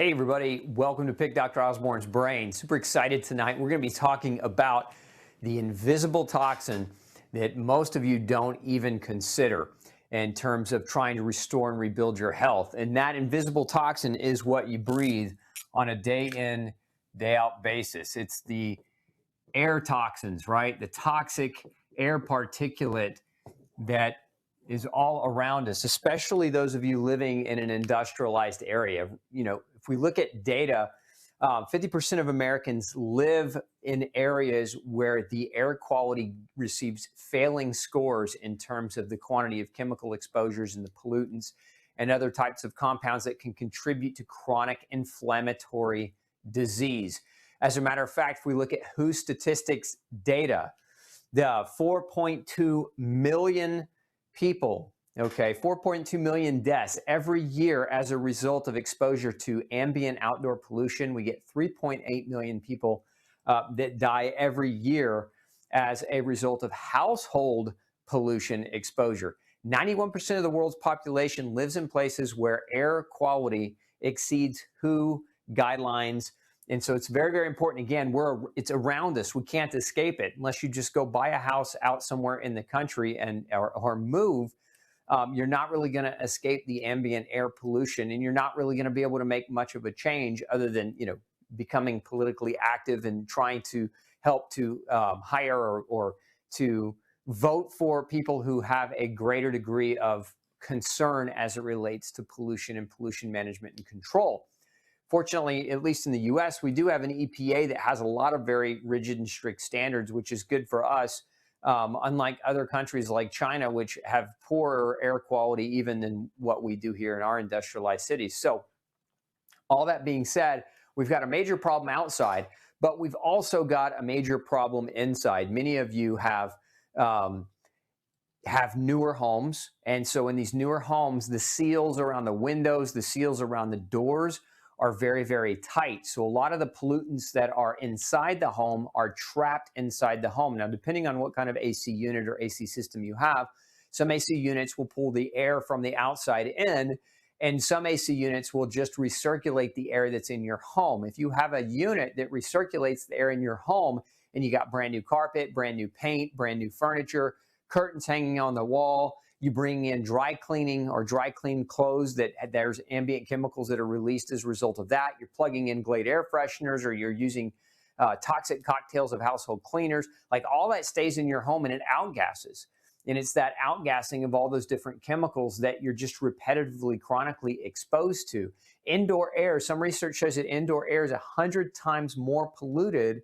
Hey everybody, welcome to Pick Dr. Osborne's Brain. Super excited tonight. We're going to be talking about the invisible toxin that most of you don't even consider in terms of trying to restore and rebuild your health. And that invisible toxin is what you breathe on a day in, day out basis. It's the air toxins, right? The toxic air particulate that is all around us, especially those of you living in an industrialized area. You know, if we look at data, 50% of Americans live in areas where the air quality receives failing scores in terms of the quantity of chemical exposures and the pollutants and other types of compounds that can contribute to chronic inflammatory disease. As a matter of fact, if we look at WHO statistics data, the 4.2 million people, okay, 4.2 million deaths every year as a result of exposure to ambient outdoor pollution. We get 3.8 million people that die every year as a result of household pollution exposure. 91% of the world's population lives in places where air quality exceeds WHO guidelines. And so it's very, very important. Again, it's around us. We can't escape it unless you just go buy a house out somewhere in the country or move. You're not really going to escape the ambient air pollution, and you're not really going to be able to make much of a change other than, you know, becoming politically active and trying to help to hire or to vote for people who have a greater degree of concern as it relates to pollution and pollution management and control. Fortunately, at least in the US, we do have an EPA that has a lot of very rigid and strict standards, which is good for us, unlike other countries like China, which have poorer air quality even than what we do here in our industrialized cities. So all that being said, we've got a major problem outside, but we've also got a major problem inside. Many of you have newer homes. And so in these newer homes, the seals around the windows, the seals around the doors are very, very tight. So a lot of the pollutants that are inside the home are trapped inside the home. Now, depending on what kind of AC unit or AC system you have, some AC units will pull the air from the outside in, and some AC units will just recirculate the air that's in your home. If you have a unit that recirculates the air in your home and you got brand new carpet, brand new paint, brand new furniture, curtains hanging on the wall, you bring in dry cleaning or dry clean clothes that there's ambient chemicals that are released as a result of that. You're plugging in Glade air fresheners, or you're using toxic cocktails of household cleaners. Like, all that stays in your home and it outgasses. And it's that outgassing of all those different chemicals that you're just repetitively, chronically exposed to. Indoor air, some research shows that indoor air is 100 times more polluted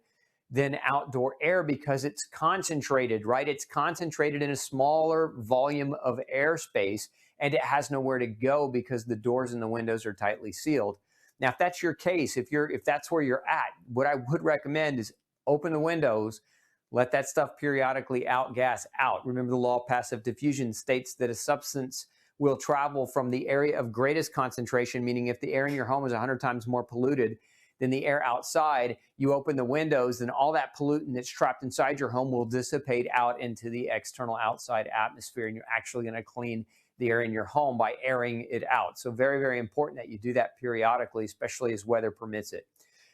than outdoor air because it's concentrated, right? It's concentrated in a smaller volume of airspace, and it has nowhere to go because the doors and the windows are tightly sealed. Now, if that's your case, if that's where you're at, what I would recommend is open the windows, let that stuff periodically outgas out. Remember, the law of passive diffusion states that a substance will travel from the area of greatest concentration, meaning if the air in your home is 100 times more polluted than the air outside, you open the windows, then all that pollutant that's trapped inside your home will dissipate out into the external outside atmosphere, and you're actually going to clean the air in your home by airing it out. So very, very important that you do that periodically, especially as weather permits it.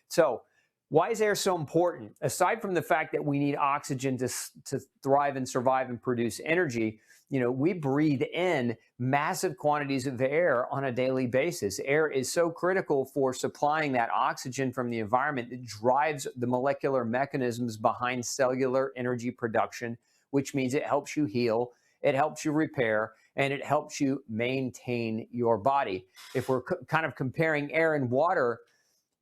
So why is air so important? Aside from the fact that we need oxygen to thrive and survive and produce energy, you know, we breathe in massive quantities of air on a daily basis. Air is so critical for supplying that oxygen from the environment that drives the molecular mechanisms behind cellular energy production, which means it helps you heal, it helps you repair, and it helps you maintain your body. If we're kind of comparing air and water,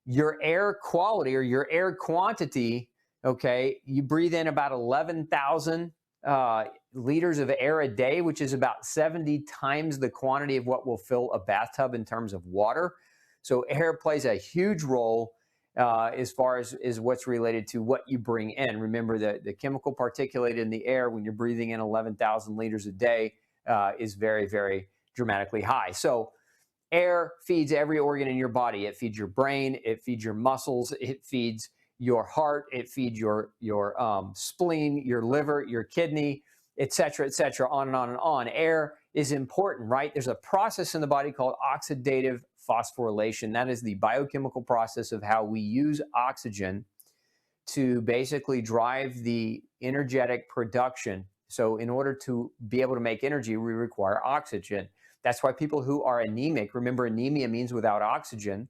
your air quality or your air quantity, okay, you breathe in about 11,000 liters of air a day, which is about 70 times the quantity of what will fill a bathtub in terms of water. So air plays a huge role as far as what's related to what you bring in. Remember, the chemical particulate in the air when you're breathing in 11,000 liters a day is very, very dramatically high. So air feeds every organ in your body. It feeds your brain, it feeds your muscles, it feeds your heart, it feeds your spleen, your liver, your kidney, et cetera, on and on and on. Air is important, right? There's a process in the body called oxidative phosphorylation. That is the biochemical process of how we use oxygen to basically drive the energetic production. So in order to be able to make energy, we require oxygen. That's why people who are anemic, remember anemia means without oxygen.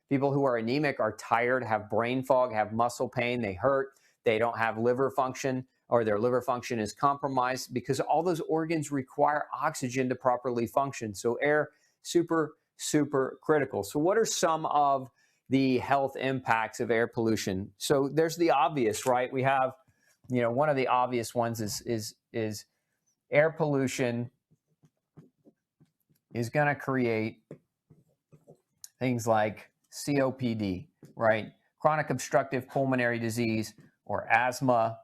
People who are anemic are tired, have brain fog, have muscle pain, they hurt, they don't have liver function, or their liver function is compromised, because all those organs require oxygen to properly function. So air, super, super critical. So what are some of the health impacts of air pollution? So there's the obvious, right? We have, one of the obvious ones is air pollution is going to create things like COPD, right? Chronic obstructive pulmonary disease or asthma.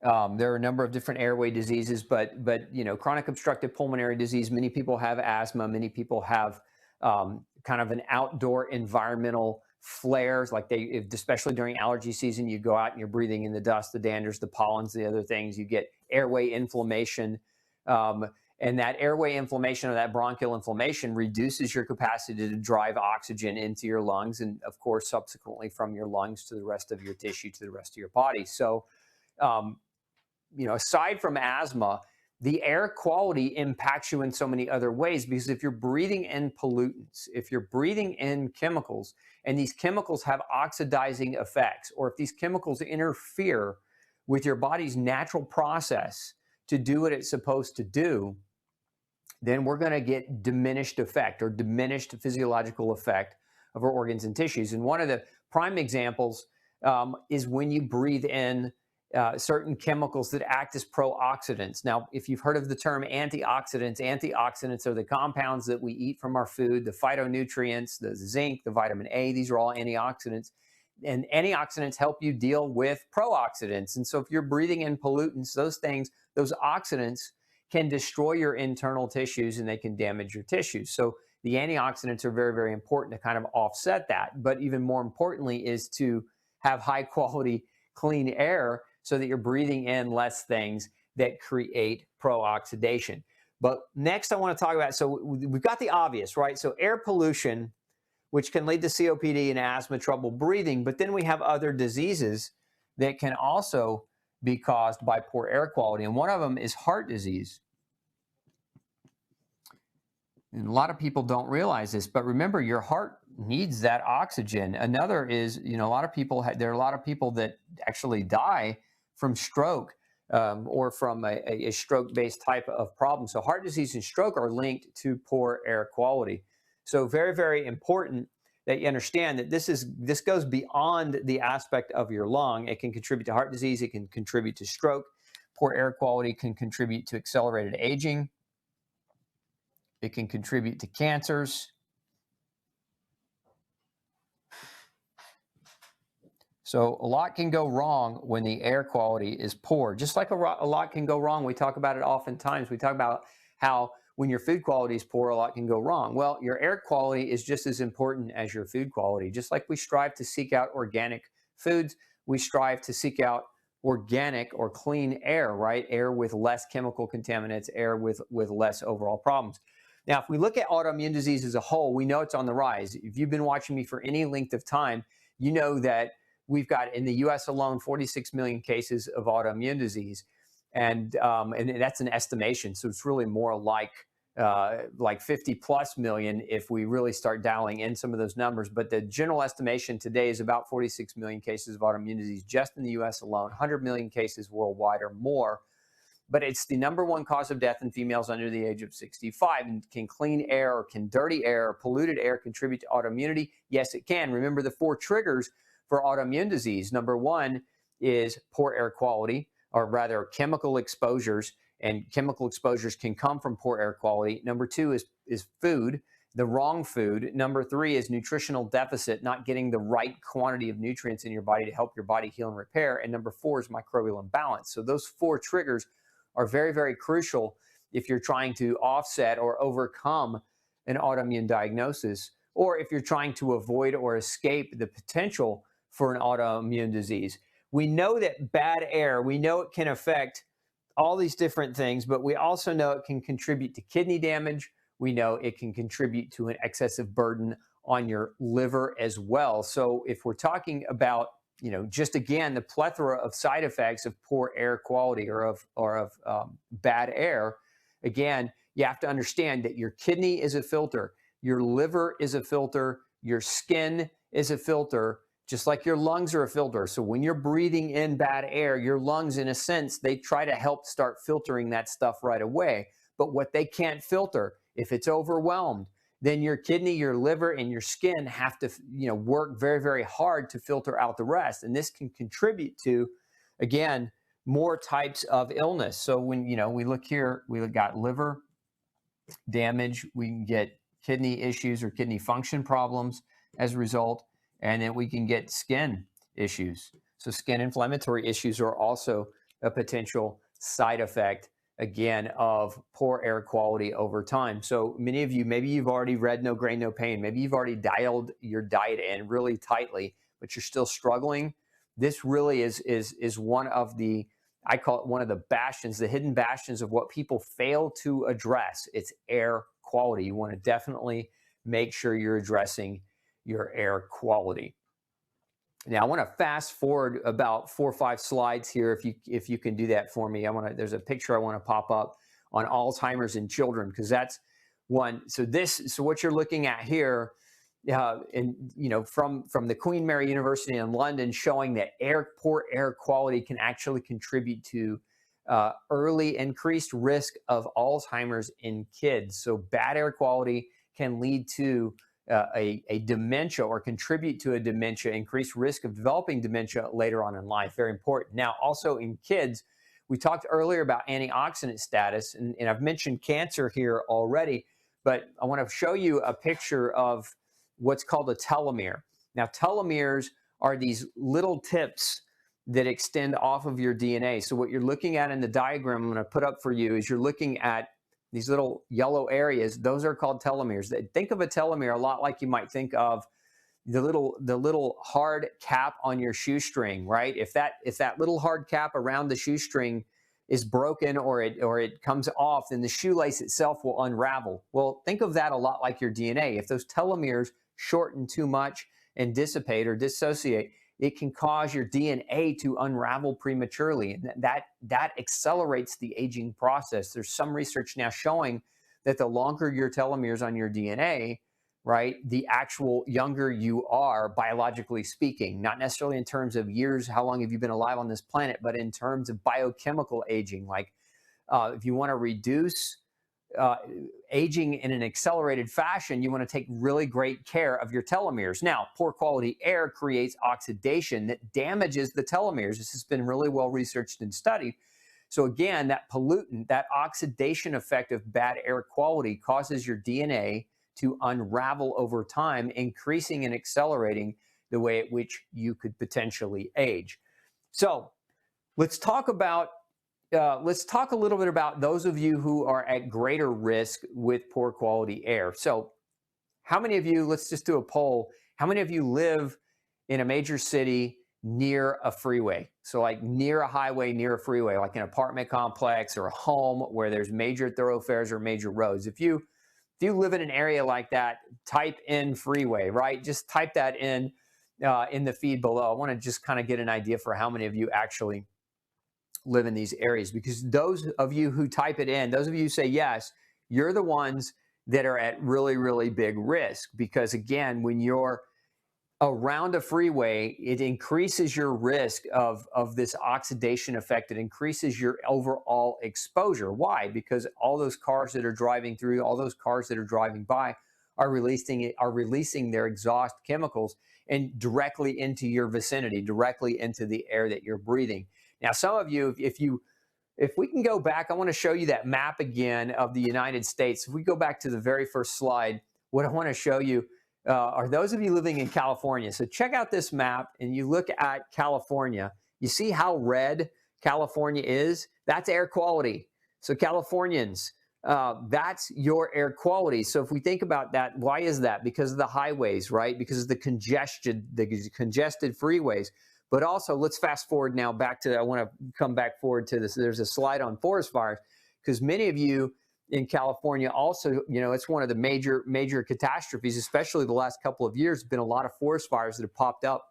There are a number of different airway diseases, but chronic obstructive pulmonary disease, many people have asthma, many people have kind of an outdoor environmental flares, like especially during allergy season, you go out and you're breathing in the dust, the danders, the pollens, the other things, you get airway inflammation. And that airway inflammation or that bronchial inflammation reduces your capacity to drive oxygen into your lungs, and of course, subsequently from your lungs to the rest of your tissue, to the rest of your body. So, aside from asthma, the air quality impacts you in so many other ways, because if you're breathing in pollutants, if you're breathing in chemicals, and these chemicals have oxidizing effects, or if these chemicals interfere with your body's natural process to do what it's supposed to do, then we're going to get diminished effect or diminished physiological effect of our organs and tissues. And one of the prime examples is when you breathe in certain chemicals that act as pro-oxidants. Now, if you've heard of the term antioxidants, antioxidants are the compounds that we eat from our food, the phytonutrients, the zinc, the vitamin A, these are all antioxidants. And antioxidants help you deal with pro-oxidants. And so if you're breathing in pollutants, those things, those oxidants can destroy your internal tissues and they can damage your tissues. So the antioxidants are very, very important to kind of offset that. But even more importantly is to have high quality, clean air so that you're breathing in less things that create pro-oxidation. But next I want to talk about, so we've got the obvious, right? So air pollution, which can lead to COPD and asthma, trouble breathing, but then we have other diseases that can also be caused by poor air quality. And one of them is heart disease. And a lot of people don't realize this, but remember, your heart needs that oxygen. Another is, there are a lot of people that actually die from stroke or from a stroke-based type of problem. So heart disease and stroke are linked to poor air quality. So very, very important that you understand that this goes beyond the aspect of your lung. It can contribute to heart disease. It can contribute to stroke. Poor air quality can contribute to accelerated aging. It can contribute to cancers. So a lot can go wrong when the air quality is poor. Just like a lot can go wrong. We talk about it oftentimes. We talk about how when your food quality is poor, a lot can go wrong. Well, your air quality is just as important as your food quality. Just like we strive to seek out organic foods, we strive to seek out organic or clean air, right? Air with less chemical contaminants, air with less overall problems. Now, if we look at autoimmune disease as a whole, we know it's on the rise. If you've been watching me for any length of time, you know that we've got in the US alone 46 million cases of autoimmune disease. And that's an estimation. So it's really more like 50 plus million if we really start dialing in some of those numbers. But the general estimation today is about 46 million cases of autoimmune disease just in the US alone, 100 million cases worldwide or more. But it's the number one cause of death in females under the age of 65. And can clean air or can dirty air or polluted air contribute to autoimmunity? Yes, it can. Remember the 4 triggers for autoimmune disease. Number 1 is poor air quality, or rather chemical exposures, and chemical exposures can come from poor air quality. Number 2 is food, the wrong food. Number 3 is nutritional deficit, not getting the right quantity of nutrients in your body to help your body heal and repair. And number 4 is microbial imbalance. So those 4 triggers are very, very crucial if you're trying to offset or overcome an autoimmune diagnosis, or if you're trying to avoid or escape the potential for an autoimmune disease. We know that bad air, we know it can affect all these different things, but we also know it can contribute to kidney damage. We know it can contribute to an excessive burden on your liver as well. So if we're talking about, just again, the plethora of side effects of poor air quality or of bad air, again, you have to understand that your kidney is a filter, your liver is a filter, your skin is a filter, just like your lungs are a filter. So when you're breathing in bad air, your lungs, in a sense, they try to help start filtering that stuff right away. But what they can't filter, if it's overwhelmed, then your kidney, your liver, and your skin have to, work very, very hard to filter out the rest. And this can contribute to, again, more types of illness. So when, we look here, we got liver damage, we can get kidney issues or kidney function problems as a result, and then we can get skin issues. So skin inflammatory issues are also a potential side effect, again, of poor air quality over time. So many of you, maybe you've already read No Grain, No Pain. Maybe you've already dialed your diet in really tightly, but you're still struggling. This really is one of the, I call it one of the bastions, the hidden bastions of what people fail to address. It's air quality. You want to definitely make sure you're addressing your air quality. Now, I want to fast forward about 4 or 5 slides here, if you can do that for me. There's a picture I want to pop up on Alzheimer's in children, because that's one. So what you're looking at here, from the Queen Mary University in London, showing that poor air quality can actually contribute to early increased risk of Alzheimer's in kids. So bad air quality can lead to a dementia, or contribute to a dementia, increased risk of developing dementia later on in life. Very important. Now, also in kids, we talked earlier about antioxidant status, and I've mentioned cancer here already, but I want to show you a picture of what's called a telomere. Now, telomeres are these little tips that extend off of your DNA. So what you're looking at in the diagram I'm going to put up for you is you're looking at these little yellow areas. Those are called telomeres. Think of a telomere a lot like you might think of the little hard cap on your shoestring, right? If that little hard cap around the shoestring is broken or it comes off, then the shoelace itself will unravel. Well, think of that a lot like your DNA. If those telomeres shorten too much and dissipate or dissociate, it can cause your DNA to unravel prematurely. And that accelerates the aging process. There's some research now showing that the longer your telomeres on your DNA, right, the actual younger you are, biologically speaking, not necessarily in terms of years, how long have you been alive on this planet, but in terms of biochemical aging. Like if you want to reduce aging in an accelerated fashion, you want to take really great care of your telomeres. Now, poor quality air creates oxidation that damages the telomeres. This has been really well researched and studied. So again, that pollutant, that oxidation effect of bad air quality causes your DNA to unravel over time, increasing and accelerating the way at which you could potentially age. So let's talk a little bit about those of you who are at greater risk with poor quality air. So how many of you, let's just do a poll, how many of you live in a major city near a freeway? So like near a highway, near a freeway, like an apartment complex or a home where there's major thoroughfares or major roads. If you live in an area like that, type in freeway, right? Just type that in the feed below. I want to just kind of get an idea for how many of you actually live in these areas, because those of you who type it in, those of you who say yes, you're the ones that are at really, really big risk. Because again, when you're around a freeway, it increases your risk of this oxidation effect. It increases your overall exposure. Why? Because all those cars that are driving through, all those cars that are driving by are releasing their exhaust chemicals and directly into your vicinity, directly into the air that you're breathing. Now, some of you, if we can go back, I want to show you that map again of the United States. If we go back to the very first slide, what I want to show you are those of you living in California. So check out this map and you look at California. You see how red California is? That's air quality. So Californians, that's your air quality. So if we think about that, why is that? Because of the highways, right? Because of the congested freeways. But also, let's fast forward now back to, I want to come back forward to this. There's a slide on forest fires, because many of you in California also, it's one of the major catastrophes, especially the last couple of years. There's been a lot of forest fires that have popped up.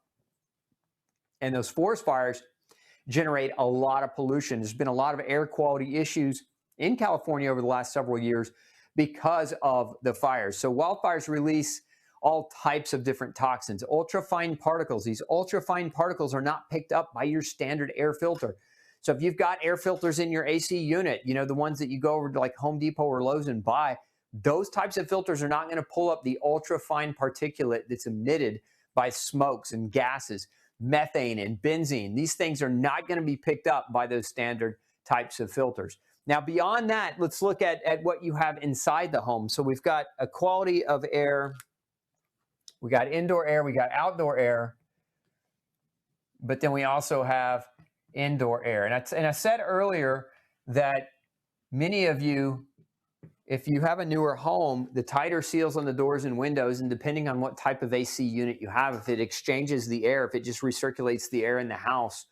And those forest fires generate a lot of pollution. There's been a lot of air quality issues in California over the last several years because of the fires. So wildfires release all types of different toxins, ultrafine particles. These ultrafine particles are not picked up by your standard air filter. So if you've got air filters in your AC unit, the ones that you go over to like Home Depot or Lowe's and buy, those types of filters are not going to pull up the ultrafine particulate that's emitted by smokes and gases, methane and benzene. These things are not going to be picked up by those standard types of filters. Now, beyond that, let's look at what you have inside the home. So we've got a quality of air. We got indoor air, we got outdoor air, but then we also have indoor air. And I said earlier that many of you, if you have a newer home, the tighter seals on the doors and windows, and depending on what type of AC unit you have, if it exchanges the air, if it just recirculates the air in the house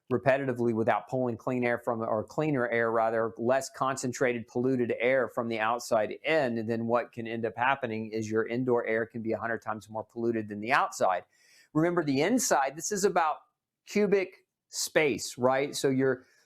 repetitively without pulling clean air from, or cleaner air rather, less concentrated polluted air from the outside in, then what can end up happening is your indoor air can be 100 times more polluted than the outside. Remember, the inside, this is about cubic space, right? So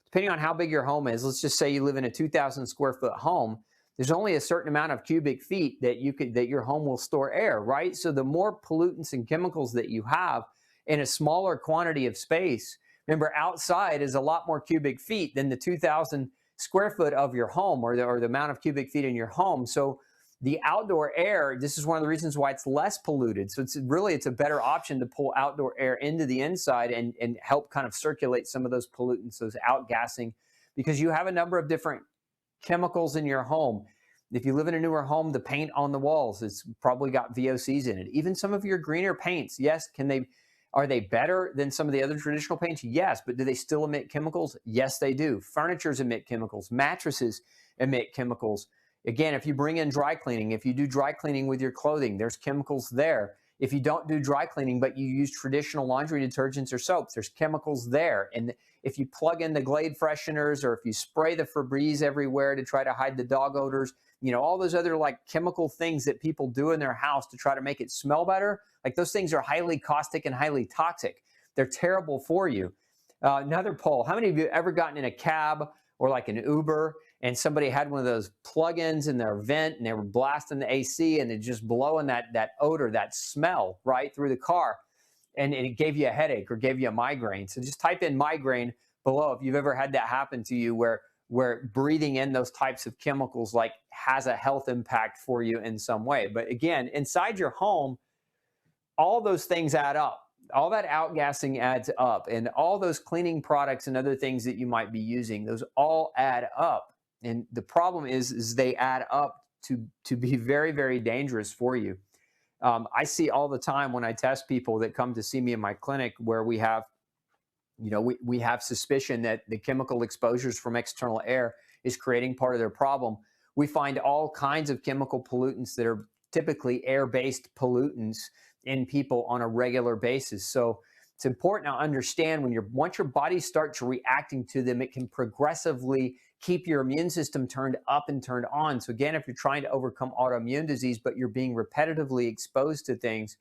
depending on how big your home is, let's just say you live in a 2,000 square foot home, there's only a certain amount of cubic feet that your home will store air, right? So the more pollutants and chemicals that you have in a smaller quantity of space, remember, outside is a lot more cubic feet than the 2,000 square foot of your home, or the amount of cubic feet in your home. So the outdoor air, this is one of the reasons why it's less polluted. So it's a better option to pull outdoor air into the inside and help kind of circulate some of those pollutants, those outgassing, because you have a number of different chemicals in your home. If you live in a newer home, the paint on the walls, it's probably got VOCs in it. Even some of your greener paints, yes, are they better than some of the other traditional paints? Yes, but do they still emit chemicals? Yes, they do. Furnitures emit chemicals. Mattresses emit chemicals. Again, if you bring in dry cleaning, if you do dry cleaning with your clothing, there's chemicals there. If you don't do dry cleaning, but you use traditional laundry detergents or soaps, there's chemicals there. And if you plug in the Glade fresheners, or if you spray the Febreze everywhere to try to hide the dog odors, all those other like chemical things that people do in their house to try to make it smell better, like those things are highly caustic and highly toxic. They're terrible for you. Another poll, how many of you ever gotten in a cab or like an Uber and somebody had one of those plug-ins in their vent and they were blasting the AC and it just blowing that odor, that smell right through the car, and it gave you a headache or gave you a migraine? So just type in migraine below if you've ever had that happen to you, where breathing in those types of chemicals like has a health impact for you in some way. But again, inside your home, all those things add up. All that outgassing adds up, and all those cleaning products and other things that you might be using, those all add up. And the problem is they add up to be very, very dangerous for you. I see all the time when I test people that come to see me in my clinic, where we have suspicion that the chemical exposures from external air is creating part of their problem. We find all kinds of chemical pollutants that are typically air-based pollutants in people on a regular basis. So it's important to understand once your body starts reacting to them, it can progressively keep your immune system turned up and turned on. So again, if you're trying to overcome autoimmune disease, but you're being repetitively exposed to things,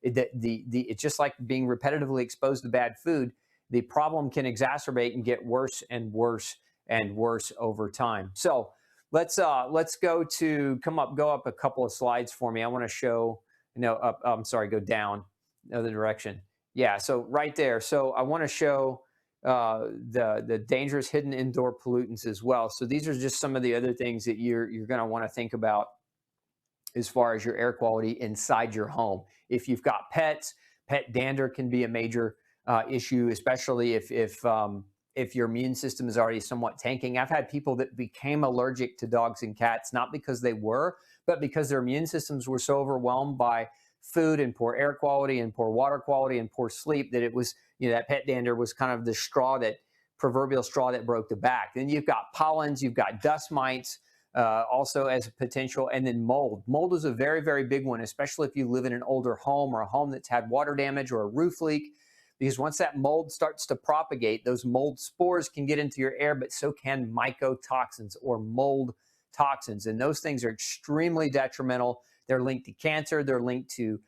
it's just like being repetitively exposed to bad food. The problem can exacerbate and get worse and worse and worse over time. So let's go up a couple of slides for me. I want to show, go down the other direction. Yeah, so right there. So I want to show the dangerous hidden indoor pollutants as well. So these are just some of the other things that you're going to want to think about as far as your air quality inside your home. If you've got pets, pet dander can be a major issue, especially if your immune system is already somewhat tanking. I've had people that became allergic to dogs and cats, not because they were, but because their immune systems were so overwhelmed by food and poor air quality and poor water quality and poor sleep that it was, that pet dander was kind of the proverbial straw that broke the back. Then you've got pollens, you've got dust mites, also as a potential, and then mold. Mold is a very, very big one, especially if you live in an older home or a home that's had water damage or a roof leak. because once that mold starts to propagate, those mold spores can get into your air, but so can mycotoxins or mold toxins. And those things are extremely detrimental. They're linked to cancer, they're linked to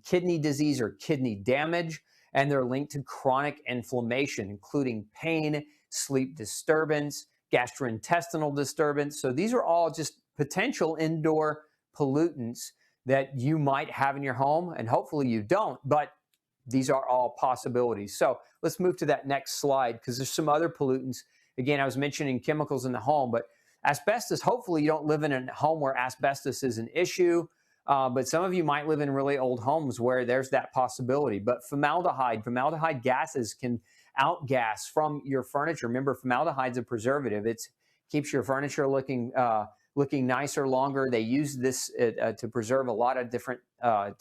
kidney disease or kidney damage, and they're linked to chronic inflammation, including pain, sleep disturbance, gastrointestinal disturbance. So these are all just potential indoor pollutants that you might have in your home, and hopefully you don't, but these are all possibilities. So let's move to that next slide, because there's some other pollutants. Again, I was mentioning chemicals in the home, but asbestos, hopefully you don't live in a home where asbestos is an issue, but some of you might live in really old homes where there's that possibility. But formaldehyde gases can outgas from your furniture. Remember, formaldehyde's a preservative. It keeps your furniture looking nicer longer. They use this to preserve a lot of different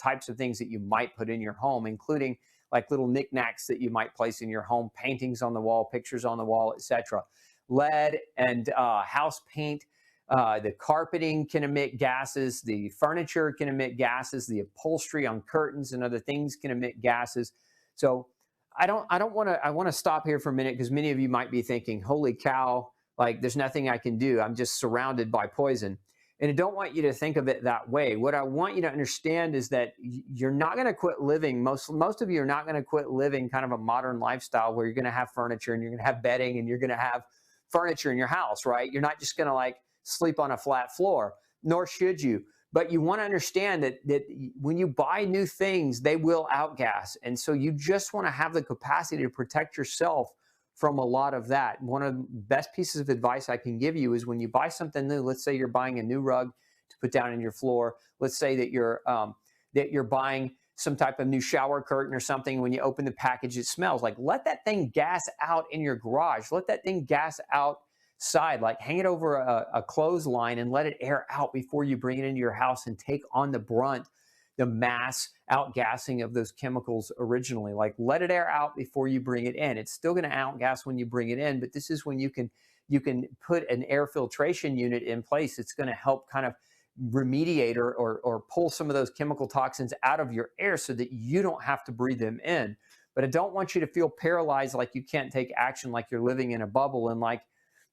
types of things that you might put in your home, including like little knickknacks that you might place in your home, paintings on the wall, pictures on the wall, etc. Lead and house paint, the carpeting can emit gases, the furniture can emit gases, the upholstery on curtains and other things can emit gases. So I want to stop here for a minute, because many of you might be thinking, holy cow, like there's nothing I can do. I'm just surrounded by poison. And I don't want you to think of it that way. What I want you to understand is that you're not going to quit living. Most of you are not going to quit living kind of a modern lifestyle where you're going to have furniture and you're going to have bedding and you're going to have furniture in your house, right? You're not just going to like sleep on a flat floor, nor should you. But you want to understand that when you buy new things, they will outgas. And so you just want to have the capacity to protect yourself from a lot of that. One of the best pieces of advice I can give you is when you buy something new, let's say you're buying a new rug to put down in your floor. Let's say that you're buying some type of new shower curtain or something. When you open the package, it smells. Like, let that thing gas out in your garage. Let that thing gas outside. Like, hang it over a clothesline and let it air out before you bring it into your house and take on the brunt, the mass outgassing of those chemicals originally. Like, let it air out before you bring it in. It's still going to outgas when you bring it in, but this is when you can put an air filtration unit in place. It's going to help kind of remediate or pull some of those chemical toxins out of your air so that you don't have to breathe them in. But I don't want you to feel paralyzed, like you can't take action, like you're living in a bubble, and like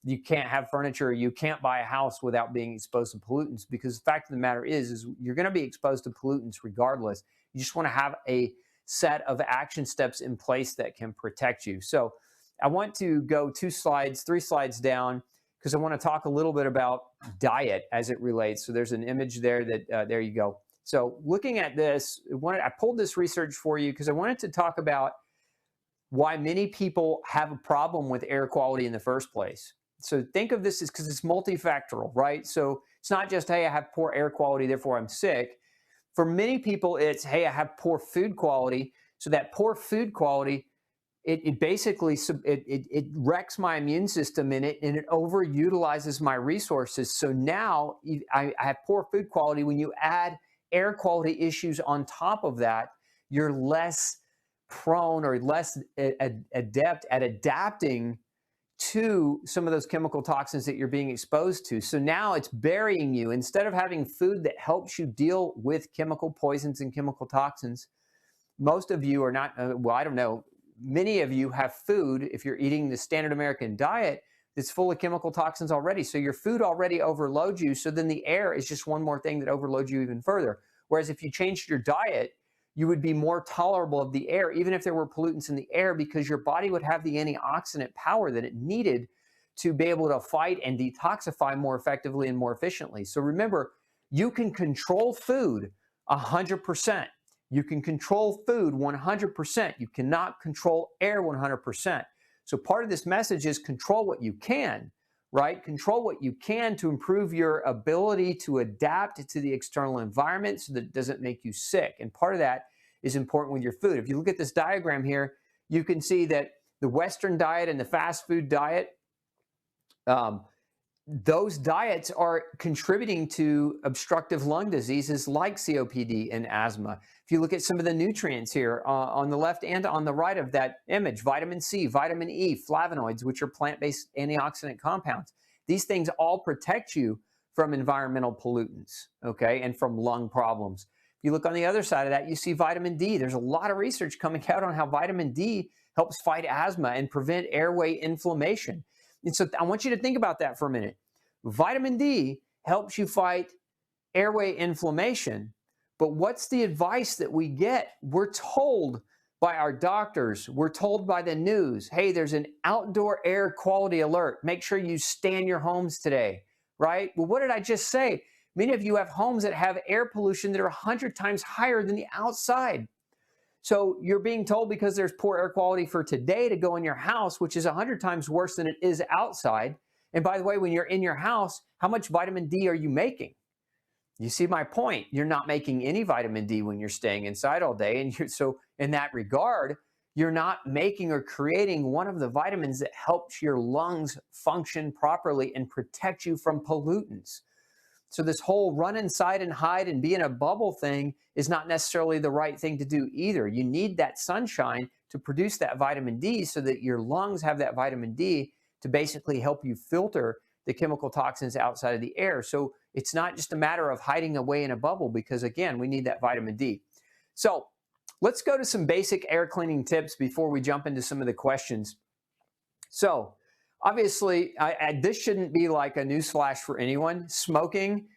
you can't have furniture, you can't buy a house without being exposed to pollutants. Because the fact of the matter is you're going to be exposed to pollutants regardless. You just want to have a set of action steps in place that can protect you. So I want to go 3 slides down, because I want to talk a little bit about diet as it relates. So there's an image there that, there you go. So looking at this, I pulled this research for you because I wanted to talk about why many people have a problem with air quality in the first place. So think of this as, because it's multifactorial, right? So it's not just, hey, I have poor air quality, therefore I'm sick. For many people, it's, hey, I have poor food quality. So that poor food quality, it basically wrecks my immune system and it overutilizes my resources. So now I have poor food quality. When you add air quality issues on top of that, you're less prone or less adept at adapting to some of those chemical toxins that you're being exposed to. So now it's burying you. Instead of having food that helps you deal with chemical poisons and chemical toxins, most of you are not, well, I don't know, many of you have food, if you're eating the standard American diet, that's full of chemical toxins already. So your food already overloads you. So then the air is just one more thing that overloads you even further. Whereas if you changed your diet, you would be more tolerable of the air, even if there were pollutants in the air, because your body would have the antioxidant power that it needed to be able to fight and detoxify more effectively and more efficiently. So remember, you can control food 100%. You can control food 100%. You cannot control air 100%. So part of this message is control what you can, right? Control what you can to improve your ability to adapt to the external environment so that it doesn't make you sick. And part of that is important with your food. If you look at this diagram here, you can see that the Western diet and the fast food diet, those diets are contributing to obstructive lung diseases like COPD and asthma. If you look at some of the nutrients here on the left and on the right of that image, vitamin C, vitamin E, flavonoids, which are plant-based antioxidant compounds, these things all protect you from environmental pollutants, okay, and from lung problems. If you look on the other side of that, you see vitamin D. There's a lot of research coming out on how vitamin D helps fight asthma and prevent airway inflammation. And so I want you to think about that for a minute. Vitamin D helps you fight airway inflammation, but what's the advice that we get? We're told by our doctors, we're told by the news, hey, there's an outdoor air quality alert. Make sure you stay in your homes today, right? Well, what did I just say? Many of you have homes that have air pollution that are 100 times higher than the outside. So you're being told because there's poor air quality for today to go in your house, which is 100 times worse than it is outside. And by the way, when you're in your house, how much vitamin D are you making? You see my point. You're not making any vitamin D when you're staying inside all day. And so in that regard, you're not making or creating one of the vitamins that helps your lungs function properly and protect you from pollutants. So this whole run inside and hide and be in a bubble thing is not necessarily the right thing to do either. You need that sunshine to produce that vitamin D so that your lungs have that vitamin D to basically help you filter the chemical toxins outside of the air. So it's not just a matter of hiding away in a bubble because, again, we need that vitamin D. So let's go to some basic air cleaning tips before we jump into some of the questions. So obviously, this shouldn't be like a newsflash for anyone. Smoking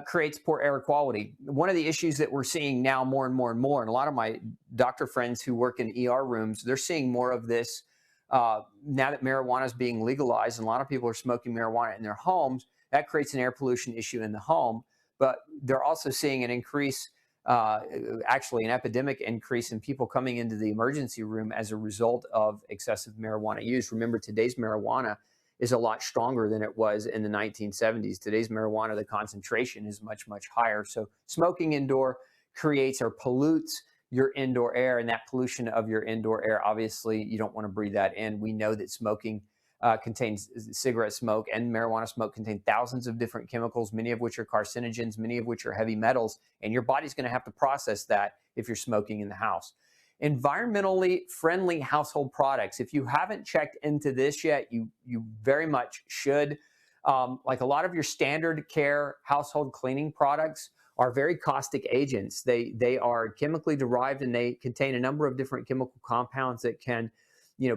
creates poor air quality. One of the issues that we're seeing now more and more and more, and a lot of my doctor friends who work in ER rooms, they're seeing more of this now that marijuana is being legalized, and a lot of people are smoking marijuana in their homes. That creates an air pollution issue in the home, but they're also seeing an increase, actually an epidemic increase in people coming into the emergency room as a result of excessive marijuana use. Remember, today's marijuana is a lot stronger than it was in the 1970s. Today's marijuana, the concentration is much, much higher. So smoking indoor creates or pollutes your indoor air, and that pollution of your indoor air, obviously, you don't want to breathe that in. We know that smoking contains cigarette smoke and marijuana smoke contain thousands of different chemicals, many of which are carcinogens, many of which are heavy metals, and your body's going to have to process that if you're smoking in the house. Environmentally friendly household products. If you haven't checked into this yet, you very much should. Like a lot of your standard care household cleaning products are very caustic agents. They are chemically derived and they contain a number of different chemical compounds that can,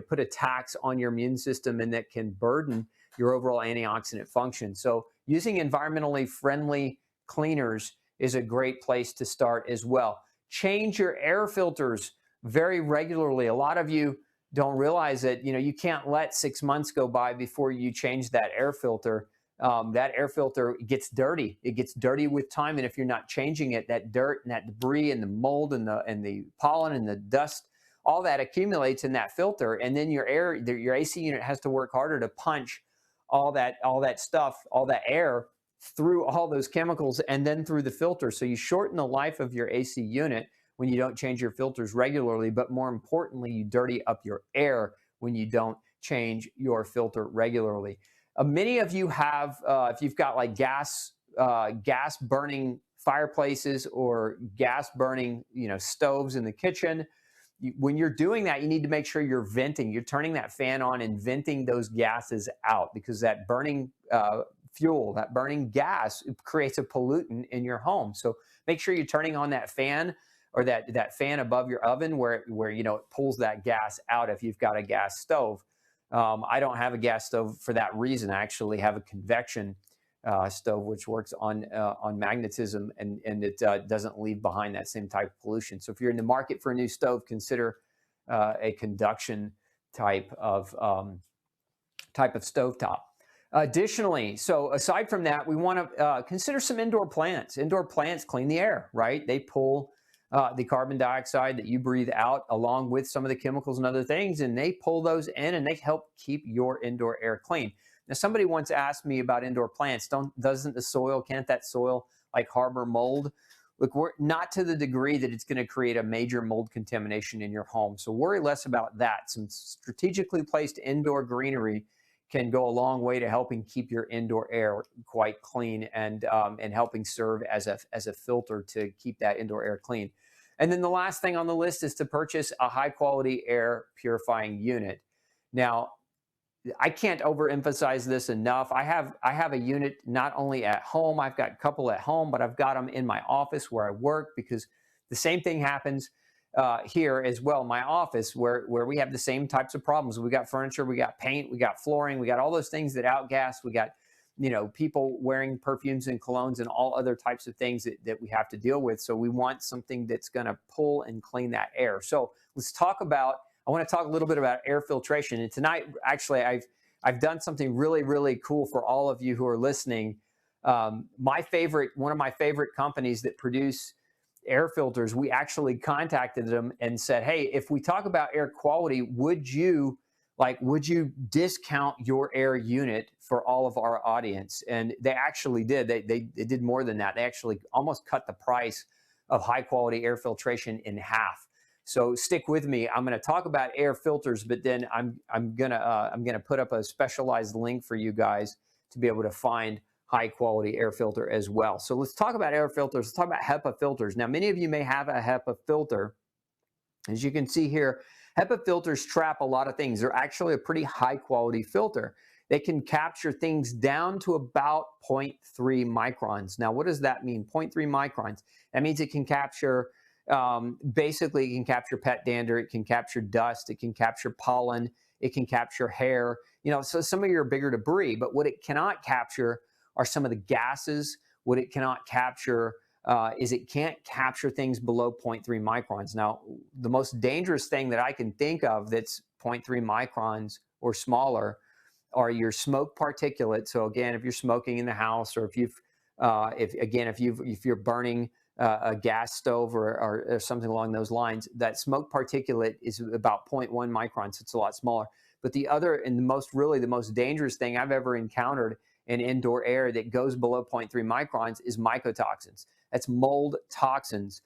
put a tax on your immune system and that can burden your overall antioxidant function. So using environmentally friendly cleaners is a great place to start as well. Change your air filters very regularly. A lot of you don't realize that, you can't let 6 months go by before you change that air filter. That air filter gets dirty. It gets dirty with time, and if you're not changing it, that dirt and that debris and the mold and the pollen and the dust, all that accumulates in that filter, and then your AC unit has to work harder to punch all that stuff, all that air through all those chemicals and then through the filter. So you shorten the life of your AC unit when you don't change your filters regularly, but more importantly, you dirty up your air when you don't change your filter regularly. Many of you have, if you've got like gas burning fireplaces or gas burning, stoves in the kitchen, when you're doing that, you need to make sure you're venting. You're turning that fan on and venting those gases out, because that burning fuel, that burning gas, creates a pollutant in your home. So make sure you're turning on that fan, or that fan above your oven where it pulls that gas out if you've got a gas stove. I don't have a gas stove for that reason. I actually have a convection stove, which works on magnetism, and it doesn't leave behind that same type of pollution. So if you're in the market for a new stove, consider a conduction type of stovetop. Additionally, so aside from that, we want to consider some indoor plants. Indoor plants clean the air, right? They pull the carbon dioxide that you breathe out along with some of the chemicals and other things, and they pull those in and they help keep your indoor air clean. Now, somebody once asked me about indoor plants. Can't that soil like harbor mold? Look, we're not to the degree that it's going to create a major mold contamination in your home. So worry less about that. Some strategically placed indoor greenery can go a long way to helping keep your indoor air quite clean and helping serve as a filter to keep that indoor air clean. And then the last thing on the list is to purchase a high quality air purifying unit. Now, I can't overemphasize this enough. I have a unit not only at home, I've got a couple at home, but I've got them in my office where I work, because the same thing happens here as well in my office, where we have the same types of problems. We got furniture, we got paint, we got flooring, we got all those things that outgas. We got, people wearing perfumes and colognes and all other types of things that we have to deal with. So we want something that's going to pull and clean that air. So let's talk about, I want to talk a little bit about air filtration. And tonight, actually, I've done something really, really cool for all of you who are listening. One of my favorite companies that produce air filters, we actually contacted them and said, hey, if we talk about air quality, would you discount your air unit for all of our audience? And they actually did. They did more than that. They actually almost cut the price of high quality air filtration in half. So stick with me. I'm going to talk about air filters, but then I'm gonna put up a specialized link for you guys to be able to find high quality air filter as well. So let's talk about air filters. Let's talk about HEPA filters. Now, many of you may have a HEPA filter. As you can see here, HEPA filters trap a lot of things. They're actually a pretty high quality filter. They can capture things down to about 0.3 microns. Now, what does that mean? 0.3 microns. That means it can capture, basically it can capture pet dander, it can capture dust, it can capture pollen, it can capture hair, so some of your bigger debris. But what it cannot capture are some of the gases. What it cannot capture is it can't capture things below 0.3 microns. Now, the most dangerous thing that I can think of that's 0.3 microns or smaller are your smoke particulates. So again, if you're smoking in the house, or if you're burning a gas stove or something along those lines, that smoke particulate is about 0.1 microns. So it's a lot smaller. But the other and the most dangerous thing I've ever encountered in indoor air that goes below 0.3 microns is mycotoxins. That's mold toxins.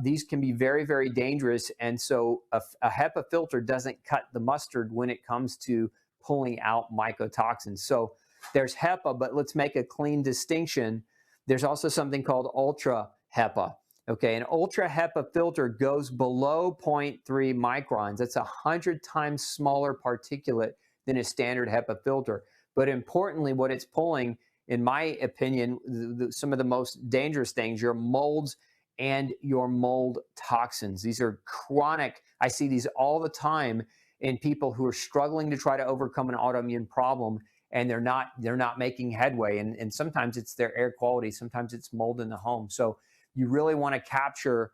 These can be very, very dangerous. And so a HEPA filter doesn't cut the mustard when it comes to pulling out mycotoxins. So there's HEPA, but let's make a clean distinction. There's also something called ultra HEPA. Okay, an ultra HEPA filter goes below 0.3 microns. That's 100 times smaller particulate than a standard HEPA filter. But importantly, what it's pulling, in my opinion, some of the most dangerous things, your molds and your mold toxins. These are chronic. I see these all the time in people who are struggling to try to overcome an autoimmune problem, and they're not making headway. And sometimes it's their air quality, sometimes it's mold in the home. So you really want to capture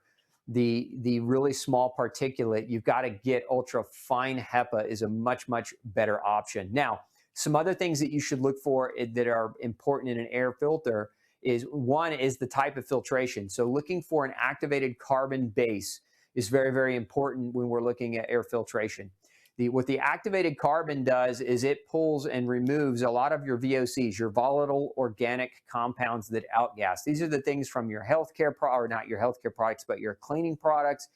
the really small particulate. You've got to get ultra fine HEPA is a much, much better option. Now, some other things that you should look for that are important in an air filter is, one is the type of filtration. So looking for an activated carbon base is very, very important when we're looking at air filtration. What the activated carbon does is it pulls and removes a lot of your VOCs, your volatile organic compounds that outgas. These are the things from your healthcare, or not your healthcare products, but your cleaning products.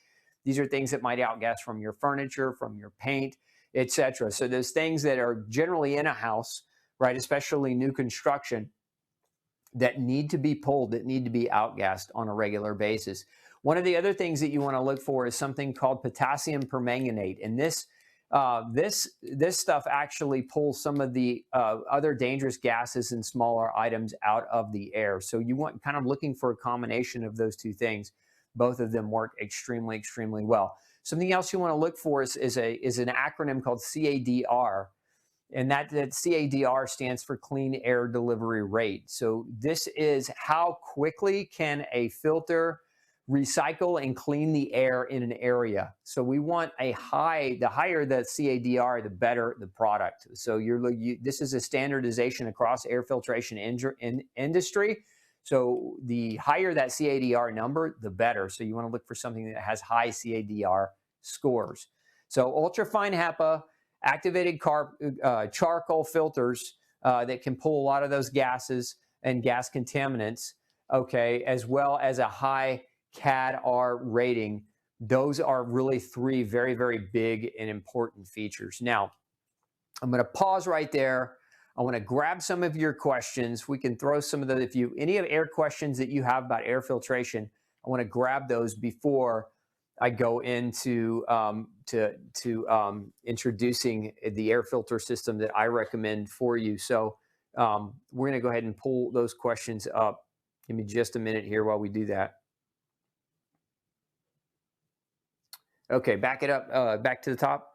These are things that might outgas from your furniture, from your paint, etc. So those things that are generally in a house, right, especially new construction, that need to be pulled, that need to be outgassed on a regular basis. One of the other things that you want to look for is something called potassium permanganate, and this stuff actually pulls some of the other dangerous gases and smaller items out of the air. So you want kind of looking for a combination of those two things. Both of them work extremely, extremely well. Something else you want to look for is an acronym called CADR. And that CADR stands for Clean Air Delivery Rate. So this is how quickly can a filter recycle and clean the air in an area. So we want the higher the CADR, the better the product. So this is a standardization across air filtration industry. So the higher that CADR number, the better. So you want to look for something that has high CADR scores. So ultrafine HEPA, activated charcoal filters that can pull a lot of those gases and gas contaminants, okay, as well as a high CADR rating. Those are really three very, very big and important features. Now, I'm going to pause right there. I want to grab some of your questions. We can throw some of the, any of air questions that you have about air filtration, I want to grab those before I go into introducing the air filter system that I recommend for you. So we're going to go ahead and pull those questions up. Give me just a minute here while we do that. Okay, back it up, back to the top.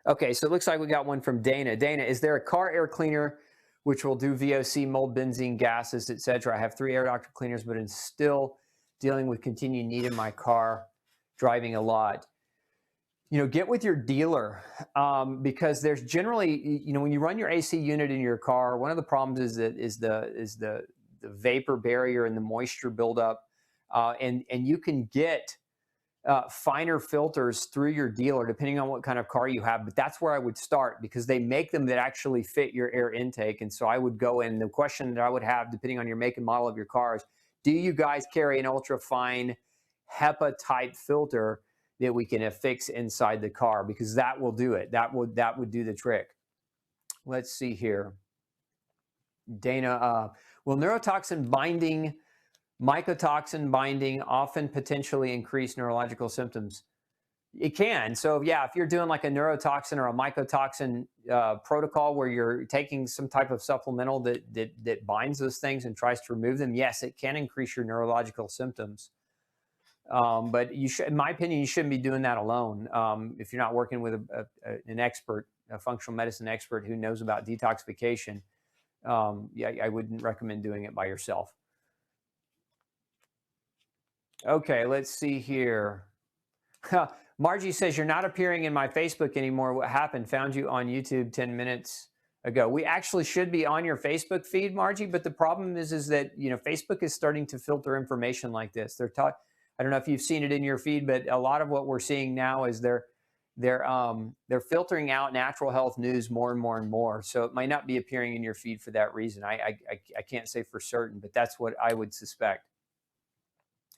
Okay, so it looks like we got one from Dana. Dana, is there a car air cleaner which will do VOC, mold, benzene, gases, etc.? I have 3 air doctor cleaners, but I'm still dealing with continued need in my car, driving a lot. You know, get with your dealer because there's generally, you know, when you run your AC unit in your car, one of the problems is the vapor barrier and the moisture buildup, and you can get finer filters through your dealer, depending on what kind of car you have. But that's where I would start because they make them that actually fit your air intake. And so I would go in. The question that I would have, depending on your make and model of your cars, do you guys carry an ultrafine HEPA type filter that we can affix inside the car? Because that will do it. That would do the trick. Let's see here. Dana, will neurotoxin binding, mycotoxin binding often potentially increase neurological symptoms? It can. So yeah, if you're doing like a neurotoxin or a mycotoxin protocol where you're taking some type of supplemental that binds those things and tries to remove them, yes, it can increase your neurological symptoms. But you should, in my opinion, you shouldn't be doing that alone. If you're not working with an expert, a functional medicine expert who knows about detoxification, yeah, I wouldn't recommend doing it by yourself. Okay, let's see here. Margie says, you're not appearing in my Facebook anymore. What happened? Found you on YouTube 10 minutes ago. We actually should be on your Facebook feed, Margie, but the problem is that, you know, Facebook is starting to filter information like this. I don't know if you've seen it in your feed, but a lot of what we're seeing now is they're filtering out natural health news more and more and more. So it might not be appearing in your feed for that reason. I can't say for certain, but that's what I would suspect.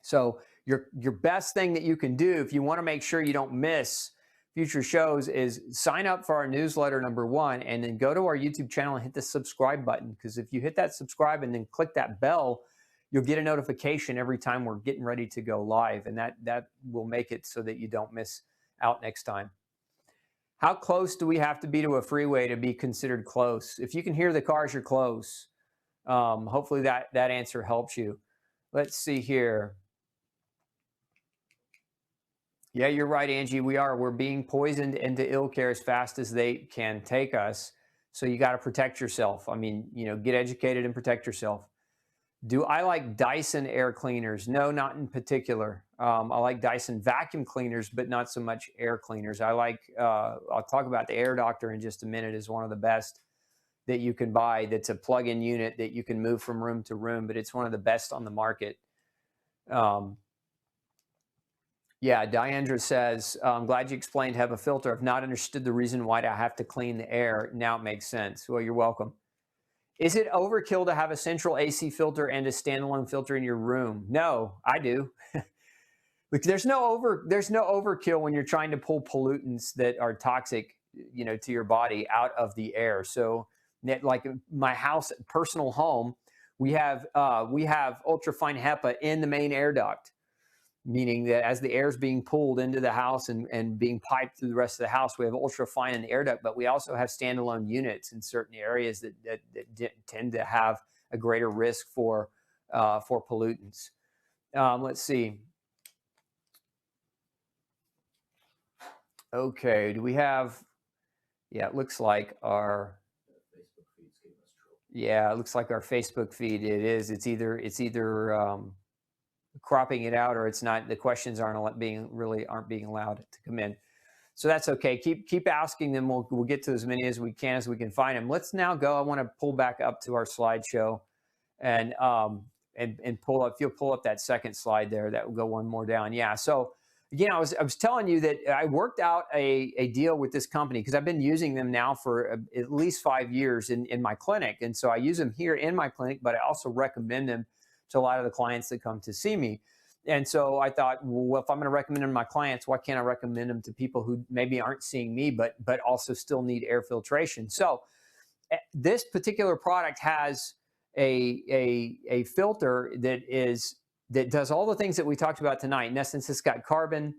So your best thing that you can do if you want to make sure you don't miss future shows is sign up for our newsletter, number one, and then go to our YouTube channel and hit the subscribe button. Because if you hit that subscribe and then click that bell, you'll get a notification every time we're getting ready to go live. And that will make it so that you don't miss out next time. How close do we have to be to a freeway to be considered close? If you can hear the cars, you're close. Hopefully that answer helps you. Let's see here. Yeah, you're right, Angie. We're being poisoned into ill care as fast as they can take us. So you got to protect yourself. I mean, you know, get educated and protect yourself. Do I like Dyson air cleaners? No, not in particular. I like Dyson vacuum cleaners, but not so much air cleaners. I like, I'll talk about the Air Doctor in just a minute, is one of the best that you can buy. That's a plug-in unit that you can move from room to room, but it's one of the best on the market. Yeah, Diandra says, I'm glad you explained HEPA filter. I've not understood the reason why I have to clean the air. Now it makes sense. Well, you're welcome. Is it overkill to have a central AC filter and a standalone filter in your room? No, I do. There's no overkill when you're trying to pull pollutants that are toxic, you know, to your body out of the air. So, like my house, personal home, we have ultrafine HEPA in the main air duct, meaning that as the air is being pulled into the house and being piped through the rest of the house, we have ultrafine in the air duct, but we also have standalone units in certain areas that tend to have a greater risk for pollutants. Let's see. Okay, do we have, yeah, it looks like our Facebook feed's giving us trouble. Yeah, it looks like our Facebook feed, it's either cropping it out or it's not, the questions aren't being allowed to come in. So that's okay. Keep asking them. We'll get to as many as we can find them. Let's now go. I want to pull back up to our slideshow and pull up, if you'll pull up that second slide there, that will go one more down. Yeah. So again, I was telling you that I worked out a deal with this company because I've been using them now for at least 5 years in my clinic. And so I use them here in my clinic, but I also recommend them to a lot of the clients that come to see me. And so I thought, well, if I'm going to recommend them to my clients, why can't I recommend them to people who maybe aren't seeing me, but also still need air filtration? So this particular product has a filter that does all the things that we talked about tonight. In essence, it's got carbon,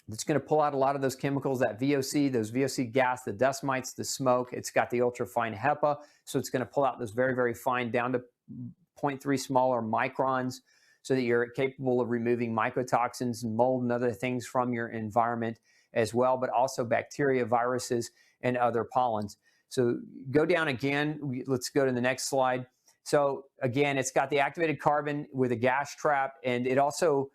It's going to pull out a lot of those chemicals, that VOC, those VOC gas, the dust mites, the smoke. It's got the ultrafine HEPA, so it's going to pull out those very, very fine, down to 0.3 smaller microns, so that you're capable of removing mycotoxins and mold and other things from your environment as well, but also bacteria, viruses, and other pollens. So go down again. Let's go to the next slide. So again, it's got the activated carbon with a gas trap, and it also,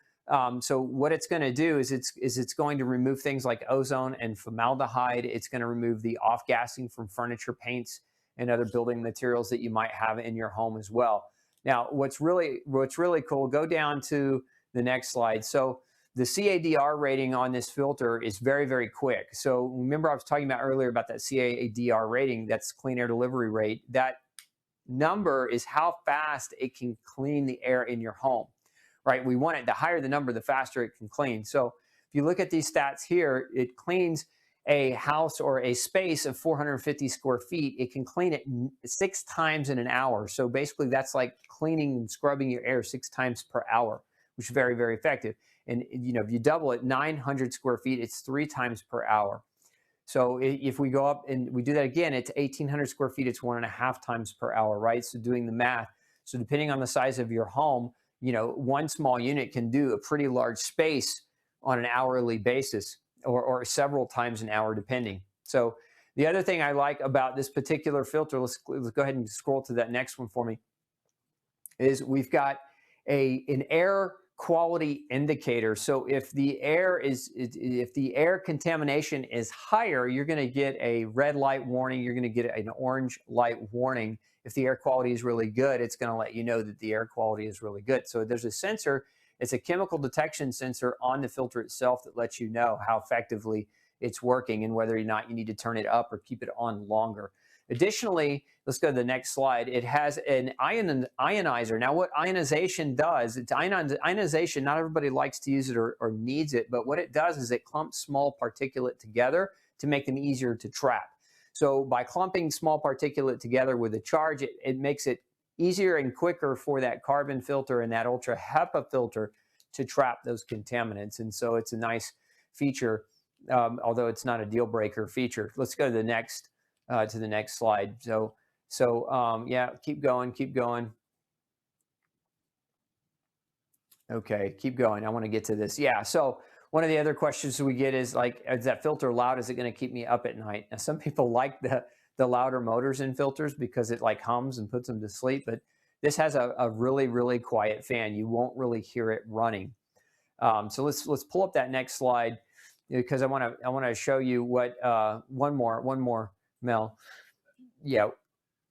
so what it's going to do is it's going to remove things like ozone and formaldehyde. It's going to remove the off-gassing from furniture, paints, and other building materials that you might have in your home as well. Now, what's really cool, go down to the next slide. So the CADR rating on this filter is very, very quick. So remember I was talking about earlier about that CADR rating, that's clean air delivery rate. That number is how fast it can clean the air in your home, right? We want it, the higher the number, the faster it can clean. So if you look at these stats here, it cleans a house or a space of 450 square feet. It can clean it 6 times in an hour. So basically that's like cleaning and scrubbing your air 6 times per hour, which is very, very effective. And you know, if you double it, 900 square feet, it's 3 times per hour. So if we go up and we do that again, it's 1,800 square feet, it's 1.5 times per hour, right? So doing the math. So depending on the size of your home, you know, one small unit can do a pretty large space on an hourly basis, or several times an hour, depending. So the other thing I like about this particular filter, let's go ahead and scroll to that next one for me, is we've got an air quality indicator. So if the air contamination is higher, you're going to get a red light warning. You're going to get an orange light warning. If the air quality is really good, it's going to let you know that the air quality is really good. So there's a sensor. It's a chemical detection sensor on the filter itself that lets you know how effectively it's working and whether or not you need to turn it up or keep it on longer. Additionally, let's go to the next slide. It has an ionizer. Now, what ionization does, it's ionization, not everybody likes to use it or needs it, but what it does is it clumps small particulate together to make them easier to trap. So by clumping small particulate together with a charge, it makes it easier and quicker for that carbon filter and that ultra HEPA filter to trap those contaminants. And so it's a nice feature, although it's not a deal breaker feature. Let's go to the next slide. Yeah, keep going. Okay, keep going. I want to get to this. Yeah, so one of the other questions we get is like, is that filter loud? Is it going to keep me up at night? Now, some people like the louder motors in filters because it like hums and puts them to sleep, but this has a really, really quiet fan. You won't really hear it running. So let's pull up that next slide, because I want to show you what one more, Mel. Yeah,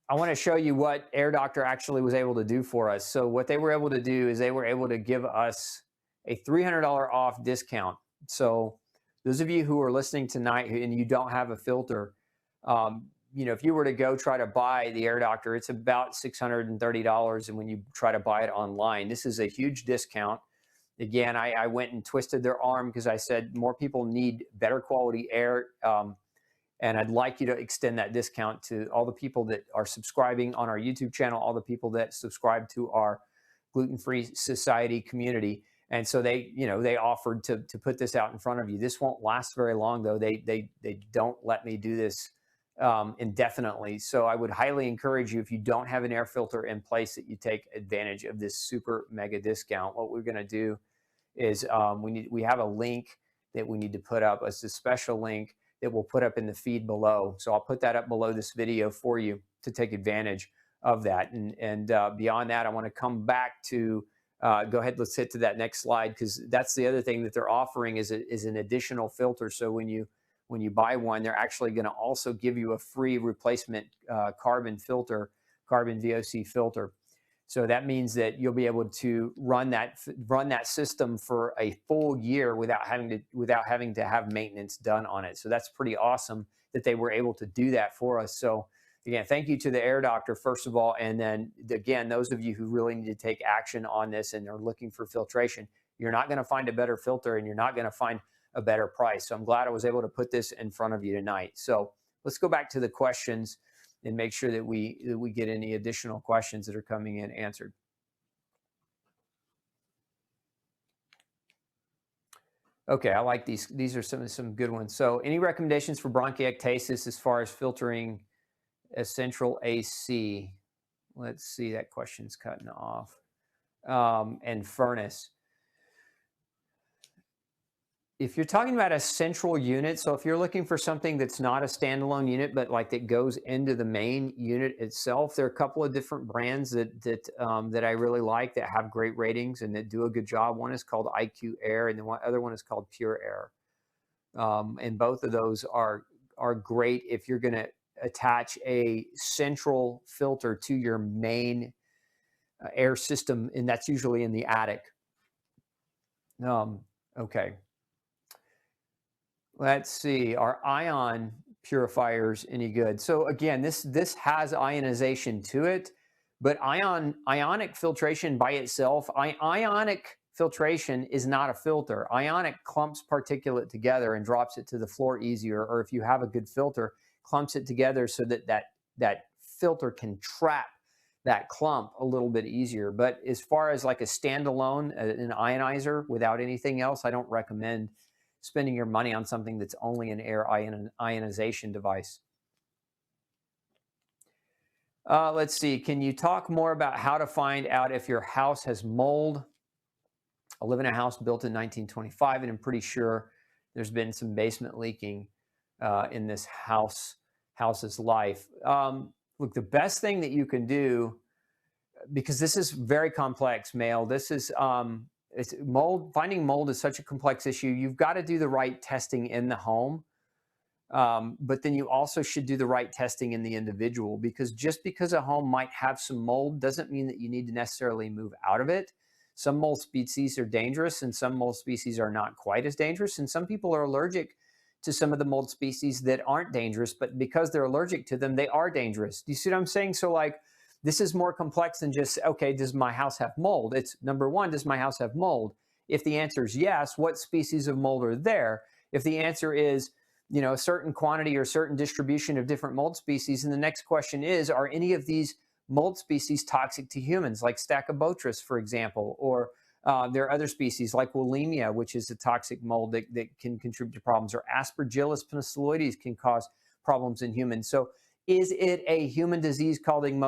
I want to show you what Air Doctor actually was able to do for us. So what they were able to do is they were able to give us a $300 off discount. So those of you who are listening tonight and you don't have a filter, you know, if you were to go try to buy the Air Doctor, it's about $630. And when you try to buy it online, this is a huge discount. Again, I went and twisted their arm because I said more people need better quality air. And I'd like you to extend that discount to all the people that are subscribing on our YouTube channel, all the people that subscribe to our Gluten-Free Society community. And so they offered to put this out in front of you. This won't last very long, though. They don't let me do this indefinitely. So I would highly encourage you, if you don't have an air filter in place, that you take advantage of this super mega discount. What we're going to do is we have a link that we need to put up. It's a special link that we'll put up in the feed below. So I'll put that up below this video for you to take advantage of that. And beyond that, I want to come back to, go ahead, let's hit to that next slide, because that's the other thing that they're offering is an additional filter. So when you buy one, they're actually going to also give you a free replacement carbon VOC filter. So that means that you'll be able to run that system for a full year without having to have maintenance done on it. So that's pretty awesome that they were able to do that for us. So again, thank you to the Air Doctor, first of all. And then again, those of you who really need to take action on this and are looking for filtration, you're not going to find a better filter and you're not going to find a better price. So I'm glad I was able to put this in front of you tonight. So let's go back to the questions and make sure that we get any additional questions that are coming in answered. Okay, I like these. These are some good ones. So, any recommendations for bronchiectasis as far as filtering a central AC? Let's see, that question's cutting off. And furnace. If you're talking about a central unit, so if you're looking for something that's not a standalone unit, but like that goes into the main unit itself, there are a couple of different brands that I really like that have great ratings and that do a good job. One is called IQ Air, and the other one is called Pure Air. And both of those are great if you're going to attach a central filter to your main air system, and that's usually in the attic. Okay. Let's see. Are ion purifiers any good? So again, this has ionization to it, but ionic filtration by itself, ionic filtration is not a filter. Ionic clumps particulate together and drops it to the floor easier, or if you have a good filter, clumps it together so that filter can trap that clump a little bit easier. But as far as like a standalone, an ionizer without anything else, I don't recommend spending your money on something that's only an air ionization device. Let's see. Can you talk more about how to find out if your house has mold? I live in a house built in 1925, and I'm pretty sure there's been some basement leaking in this house's life. Look, the best thing that you can do, because this is very complex, Mail. This is it's mold. Finding mold is such a complex issue. You've got to do the right testing in the home, but then you also should do the right testing in the individual, because just because a home might have some mold doesn't mean that you need to necessarily move out of it. Some mold species are dangerous and some mold species are not quite as dangerous. And some people are allergic to some of the mold species that aren't dangerous, but because they're allergic to them, they are dangerous. Do you see what I'm saying? So like, this is more complex than just, okay, does my house have mold? It's number one, does my house have mold? If the answer is yes, what species of mold are there? If the answer is, a certain quantity or certain distribution of different mold species, and the next question is, are any of these mold species toxic to humans, like Stachybotrys, for example, or there are other species like Wallemia, which is a toxic mold that can contribute to problems, or Aspergillus penicilloides can cause problems in humans. So is it a human disease causing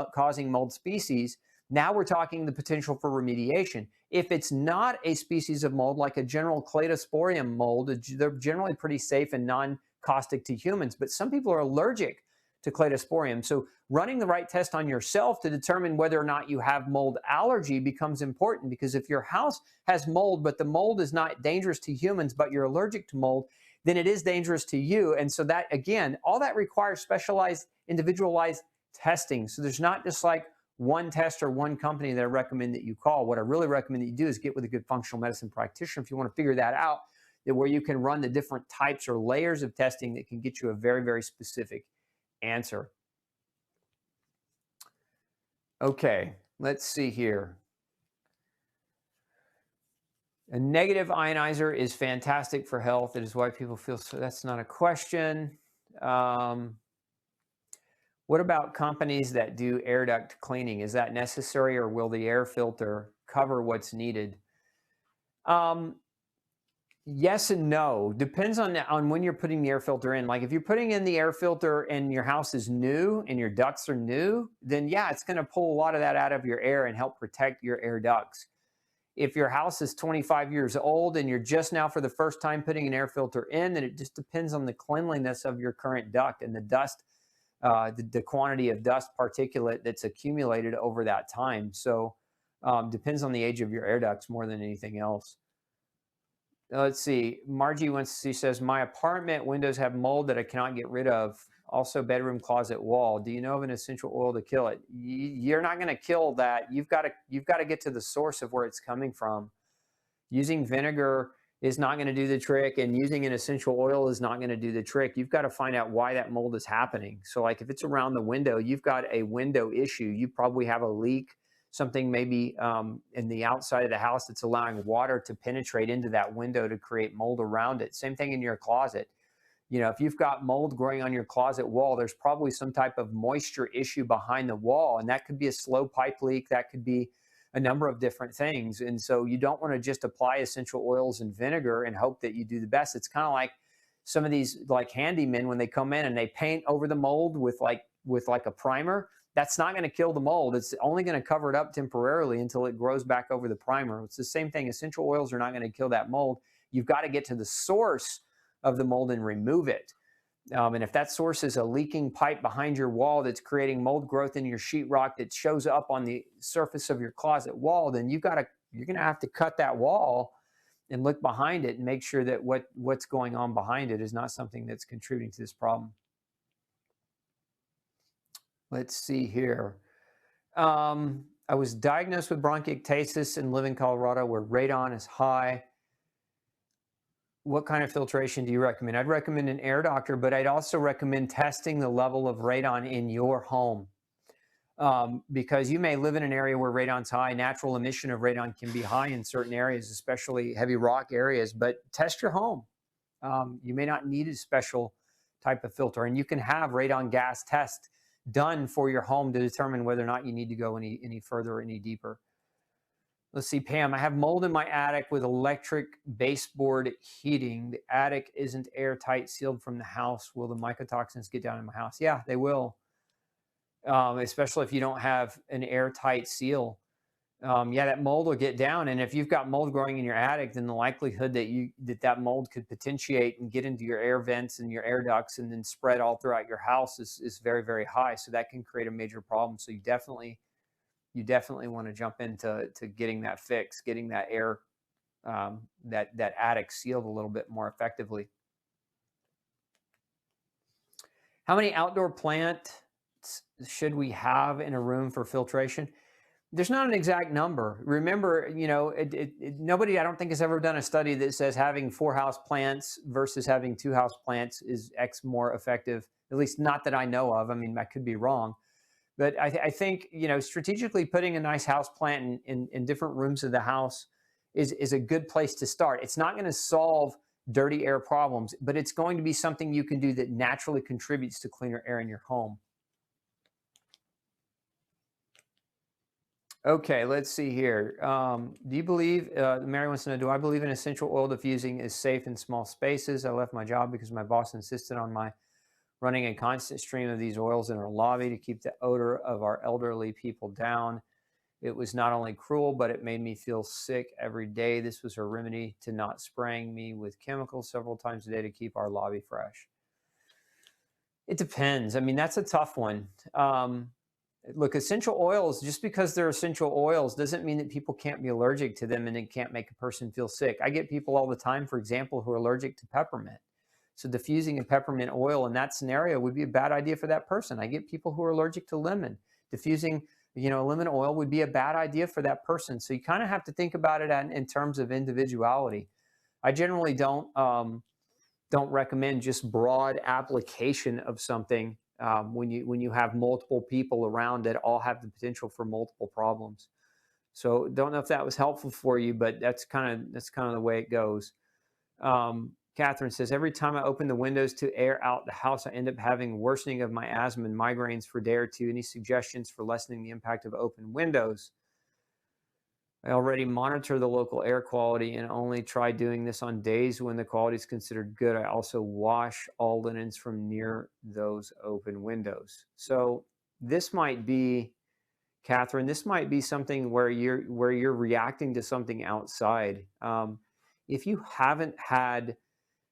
mold species? Now we're talking the potential for remediation. If it's not a species of mold, like a general cladosporium mold, they're generally pretty safe and non-caustic to humans, but some people are allergic to cladosporium. So running the right test on yourself to determine whether or not you have mold allergy becomes important, because if your house has mold, but the mold is not dangerous to humans, but you're allergic to mold, then it is dangerous to you. And so that, again, all that requires specialized, individualized testing. So there's not just like one test or one company that I recommend that you call. What I really recommend that you do is get with a good functional medicine practitioner if you want to figure that out, where you can run the different types or layers of testing that can get you a very, very specific answer. Okay, let's see here. A negative ionizer is fantastic for health. It is why people feel so. That's not a question. What about companies that do air duct cleaning? Is that necessary, or will the air filter cover what's needed? Yes and no. Depends on when you're putting the air filter in. Like if you're putting in the air filter and your house is new and your ducts are new, then yeah, it's going to pull a lot of that out of your air and help protect your air ducts. If your house is 25 years old and you're just now for the first time putting an air filter in, then it just depends on the cleanliness of your current duct and the dust, the quantity of dust particulate that's accumulated over that time. So depends on the age of your air ducts more than anything else. Let's see. Margie she says, my apartment windows have mold that I cannot get rid of. Also bedroom closet wall. Do you know of an essential oil to kill it? You're not going to kill that. You've got to get to the source of where it's coming from. Using vinegar is not going to do the trick, and using an essential oil is not going to do the trick. You've got to find out why that mold is happening. So like if it's around the window, you've got a window issue. You probably have a leak, something maybe in the outside of the house that's allowing water to penetrate into that window to create mold around it. Same thing in your closet. If you've got mold growing on your closet wall, there's probably some type of moisture issue behind the wall, and that could be a slow pipe leak. That could be a number of different things. And so you don't want to just apply essential oils and vinegar and hope that you do the best. It's kind of like some of these like handymen when they come in and they paint over the mold with like a primer. That's not going to kill the mold. It's only going to cover it up temporarily until it grows back over the primer. It's the same thing. Essential oils are not going to kill that mold. You've got to get to the source of the mold and remove it. And if that source is a leaking pipe behind your wall that's creating mold growth in your sheetrock that shows up on the surface of your closet wall, then you're going to have to cut that wall and look behind it and make sure that what's going on behind it is not something that's contributing to this problem. Let's see here. I was diagnosed with bronchiectasis and live in Colorado where radon is high. What kind of filtration do you recommend? I'd recommend an air doctor, but I'd also recommend testing the level of radon in your home. Because you may live in an area where radon's high. Natural emission of radon can be high in certain areas, especially heavy rock areas, but test your home. You may not need a special type of filter, and you can have radon gas test done for your home to determine whether or not you need to go any further, any deeper. Let's see, Pam, I have mold in my attic with electric baseboard heating. The attic isn't airtight, sealed from the house. Will the mycotoxins get down in my house? Yeah, they will, especially if you don't have an airtight seal. Yeah, that mold will get down. And if you've got mold growing in your attic, then the likelihood that mold could potentiate and get into your air vents and your air ducts and then spread all throughout your house is very, very high. So that can create a major problem. So you definitely want to jump into getting that fixed, getting that air, that attic sealed a little bit more effectively. How many outdoor plants should we have in a room for filtration? There's not an exact number. Remember, nobody, I don't think, has ever done a study that says having 4 house plants versus having 2 house plants is X more effective, at least not that I know of. I mean, I could be wrong. But I think, strategically putting a nice house plant in different rooms of the house is a good place to start. It's not going to solve dirty air problems, but it's going to be something you can do that naturally contributes to cleaner air in your home. Okay, let's see here. Do you believe, Mary wants to know, do I believe an essential oil diffusing is safe in small spaces? I left my job because my boss insisted on my running a constant stream of these oils in our lobby to keep the odor of our elderly people down. It was not only cruel, but it made me feel sick every day. This was her remedy to not spraying me with chemicals several times a day to keep our lobby fresh. It depends. I mean, that's a tough one. Look, essential oils, just because they're essential oils doesn't mean that people can't be allergic to them and it can't make a person feel sick. I get people all the time, for example, who are allergic to peppermint. So diffusing a peppermint oil in that scenario would be a bad idea for that person. I get people who are allergic to lemon. Diffusing, lemon oil would be a bad idea for that person. So you kind of have to think about it in terms of individuality. I generally don't recommend just broad application of something when you have multiple people around that all have the potential for multiple problems. So don't know if that was helpful for you, but that's kind of the way it goes. Catherine says, every time I open the windows to air out the house, I end up having worsening of my asthma and migraines for a day or two. Any suggestions for lessening the impact of open windows? I already monitor the local air quality and only try doing this on days when the quality is considered good. I also wash all linens from near those open windows. So this might be, Catherine, this might be something where you're reacting to something outside. If you haven't had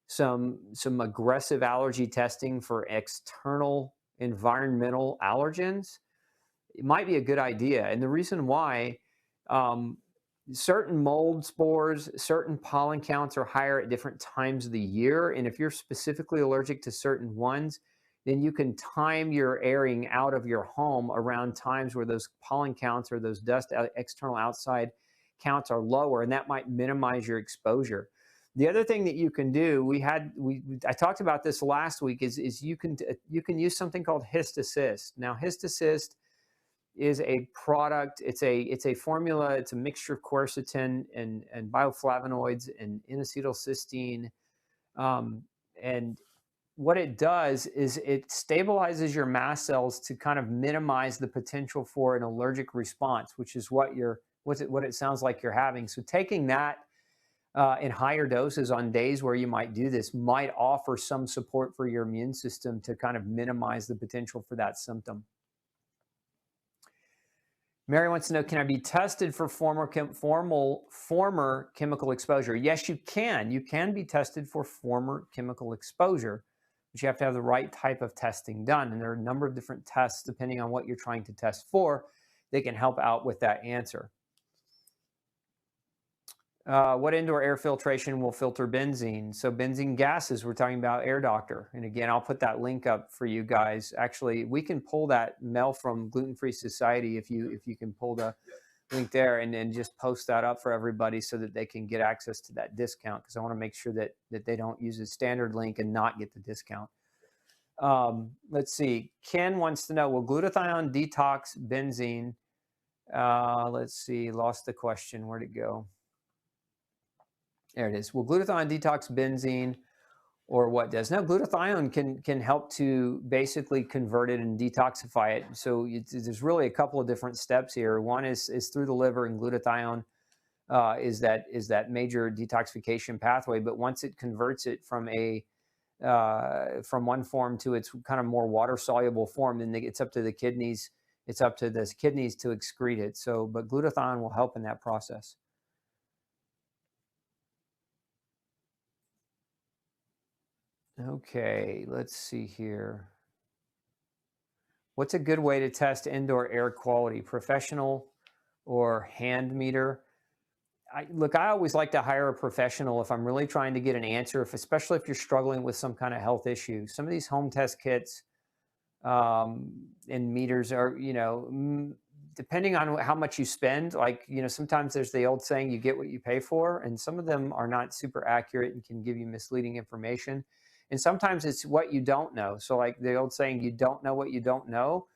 some aggressive allergy testing for external environmental allergens, it might be a good idea. And the reason why, certain mold spores, certain pollen counts are higher at different times of the year. And if you're specifically allergic to certain ones, then you can time your airing out of your home around times where those pollen counts or those dust external outside counts are lower, and that might minimize your exposure. The other thing that you can do, I talked about this last week, is you can use something called HistAssist. Now, HistAssist is a product. It's a formula. It's a mixture of quercetin and bioflavonoids and N-acetylcysteine. And what it does is it stabilizes your mast cells to kind of minimize the potential for an allergic response, which is what you're what it sounds like you're having. So taking that in higher doses on days where you might do this might offer some support for your immune system to kind of minimize the potential for that symptom. Mary wants to know, can I be tested for former chemical exposure? Yes, you can. You can be tested for former chemical exposure, but you have to have the right type of testing done. And there are a number of different tests, depending on what you're trying to test for, they can help out with that answer. What indoor air filtration will filter benzene? So benzene gases, we're talking about Air Doctor. And again, I'll put that link up for you guys. Actually, we can pull that, Mel, from Gluten Free Society, if you can pull the link there and just post that up for everybody so that they can get access to that discount, because I want to make sure that they don't use a standard link and not get the discount. Let's see. Ken wants to know, will glutathione detox benzene? Let's see. Lost the question. Where'd it go? There it is. Will glutathione detox benzene, or what does? Now, glutathione can help to basically convert it and detoxify it. So there's really a couple of different steps here. One is through the liver, and glutathione is that major detoxification pathway. But once it converts it from one form to its kind of more water soluble form, then it's up to the kidneys. It's up to the kidneys to excrete it. So, but glutathione will help in that process. Okay, let's see here. What's a good way to test indoor air quality? Professional or hand meter? Look, I always like to hire a professional if I'm really trying to get an answer, especially if you're struggling with some kind of health issue. Some of these home test kits and meters are, depending on how much you spend, sometimes there's the old saying, you get what you pay for, and some of them are not super accurate and can give you misleading information. And sometimes it's what you don't know. So like the old saying, you don't know what you don't know.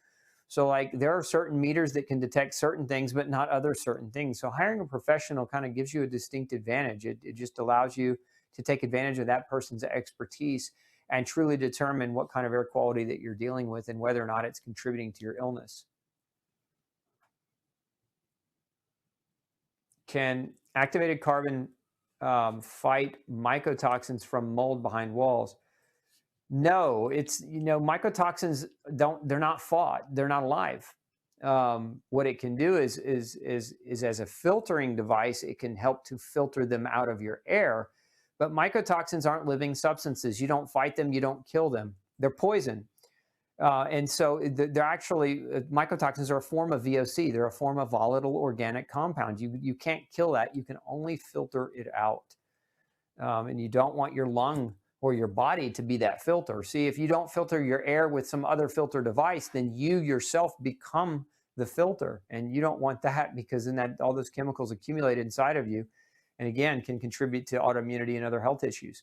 So like there are certain meters that can detect certain things, but not other certain things. So hiring a professional kind of gives you a distinct advantage. It just allows you to take advantage of that person's expertise and truly determine what kind of air quality that you're dealing with and whether or not it's contributing to your illness. Can activated carbon fight mycotoxins from mold behind walls? No, it's, mycotoxins they're not fought. They're not alive. What it can do is as a filtering device, it can help to filter them out of your air. But mycotoxins aren't living substances. You don't fight them. You don't kill them. They're poison. And so they're actually, mycotoxins are a form of VOC. They're a form of volatile organic compound. You can't kill that. You can only filter it out. And you don't want your lung or your body to be that filter. See, if you don't filter your air with some other filter device, then you yourself become the filter. And you don't want that, because then all those chemicals accumulate inside of you, and again, can contribute to autoimmunity and other health issues.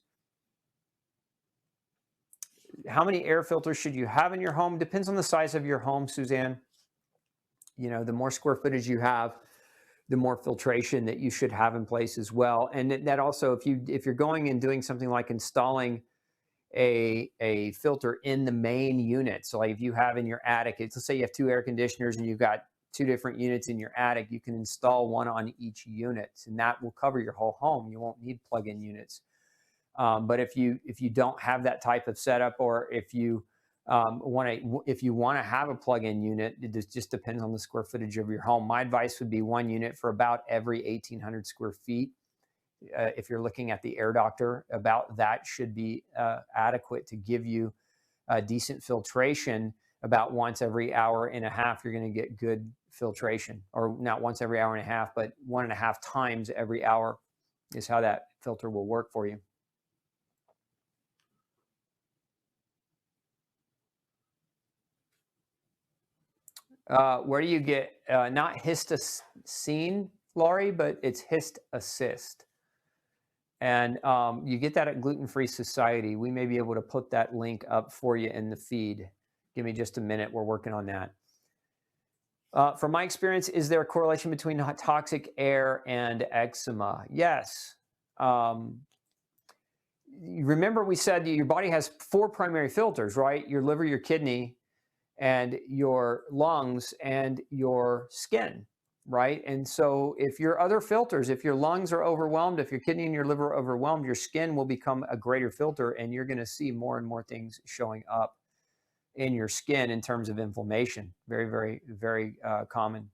How many air filters should you have in your home? Depends on the size of your home, Suzanne. The more square footage you have, the more filtration that you should have in place as well. And that also, if you're going and doing something like installing a filter in the main unit, so like if you have in your attic, let's say you have 2 air conditioners and you've got 2 different units in your attic, you can install one on each unit, and that will cover your whole home. You won't need plug-in units. But if you don't have that type of setup, or if you want to have a plug-in unit, it just depends on the square footage of your home. My advice would be 1 unit for about every 1,800 square feet. If you're looking at the Air Doctor, about that should be adequate to give you decent filtration. About once every hour and a half, you're going to get good filtration, or not once every hour and a half, but 1.5 times every hour is how that filter will work for you. Where do you get, not histocene, Laurie, but it's Hist Assist. And you get that at Gluten Free Society. We may be able to put that link up for you in the feed. Give me just a minute. We're working on that. From my experience, is there a correlation between toxic air and eczema? Yes. Remember we said your body has 4 primary filters, right? Your liver, your kidney, and your lungs, and your skin. right? And so if your other filters, if your lungs are overwhelmed, if your kidney and your liver are overwhelmed, your skin will become a greater filter, and you're going to see more and more things showing up in your skin in terms of inflammation. Very, very, very common.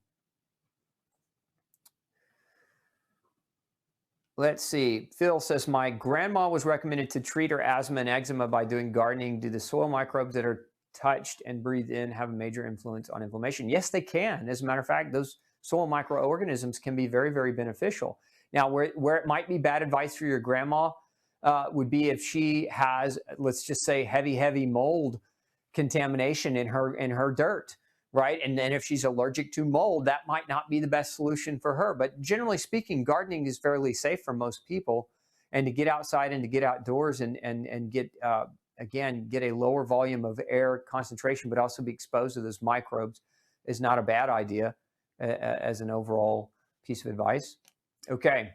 Let's see. Phil says, my grandma was recommended to treat her asthma and eczema by doing gardening. Do the soil microbes that are touched and breathed in have a major influence on inflammation? Yes, they can. As a matter of fact, those soil microorganisms can be very, very beneficial. Now, where it might be bad advice for your grandma would be if she has, let's just say, heavy mold contamination in her dirt, right? And then if she's allergic to mold, that might not be the best solution for her. But generally speaking, gardening is fairly safe for most people. And to get outside and to get outdoors and get, again, get a lower volume of air concentration, but also be exposed to those microbes is not a bad idea as an overall piece of advice. Okay,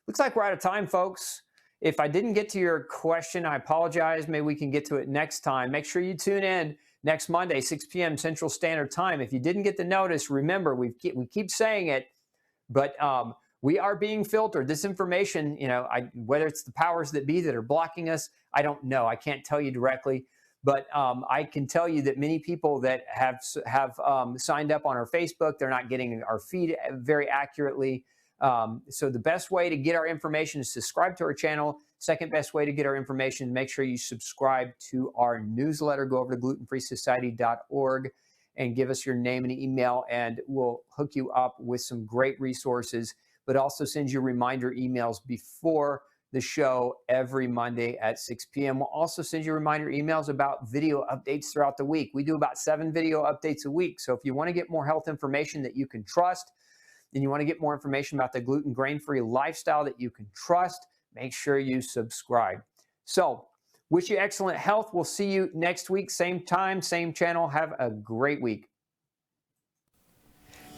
looks like we're out of time, folks. If I didn't get to your question, I apologize. Maybe we can get to it next time. Make sure you tune in next Monday, 6 p.m. Central Standard Time. If you didn't get the notice, remember, we keep saying it, but we are being filtered. This information, whether it's the powers that be that are blocking us, I don't know. I can't tell you directly, but I can tell you that many people that have signed up on our Facebook, they're not getting our feed very accurately. So the best way to get our information is subscribe to our channel. Second best way to get our information, make sure you subscribe to our newsletter. Go over to glutenfreesociety.org and give us your name and email, and we'll hook you up with some great resources, but also send you reminder emails before the show every Monday at 6 p.m. We'll also send you reminder emails about video updates throughout the week. We do about 7 video updates a week. So if you want to get more health information that you can trust, and you want to get more information about the gluten grain-free lifestyle that you can trust, make sure you subscribe. So, wish you excellent health. We'll see you next week, same time, same channel. Have a great week.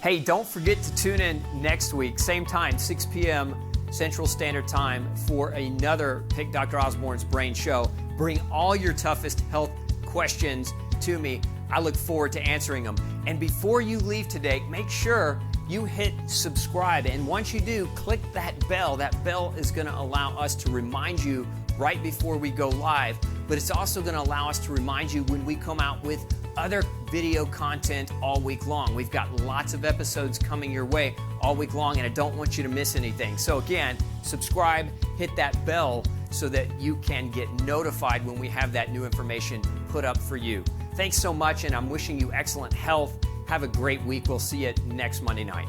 Hey, don't forget to tune in next week, same time, 6 p.m. Central Standard Time for another Pick Dr. Osborne's Brain Show. Bring all your toughest health questions to me. I look forward to answering them. And before you leave today, make sure you hit subscribe. And once you do, click that bell. That bell is going to allow us to remind you right before we go live. But it's also going to allow us to remind you when we come out with other video content all week long. We've got lots of episodes coming your way all week long, and I don't want you to miss anything. So again, subscribe, hit that bell so that you can get notified when we have that new information put up for you. Thanks so much, and I'm wishing you excellent health. Have a great week. We'll see you next Monday night.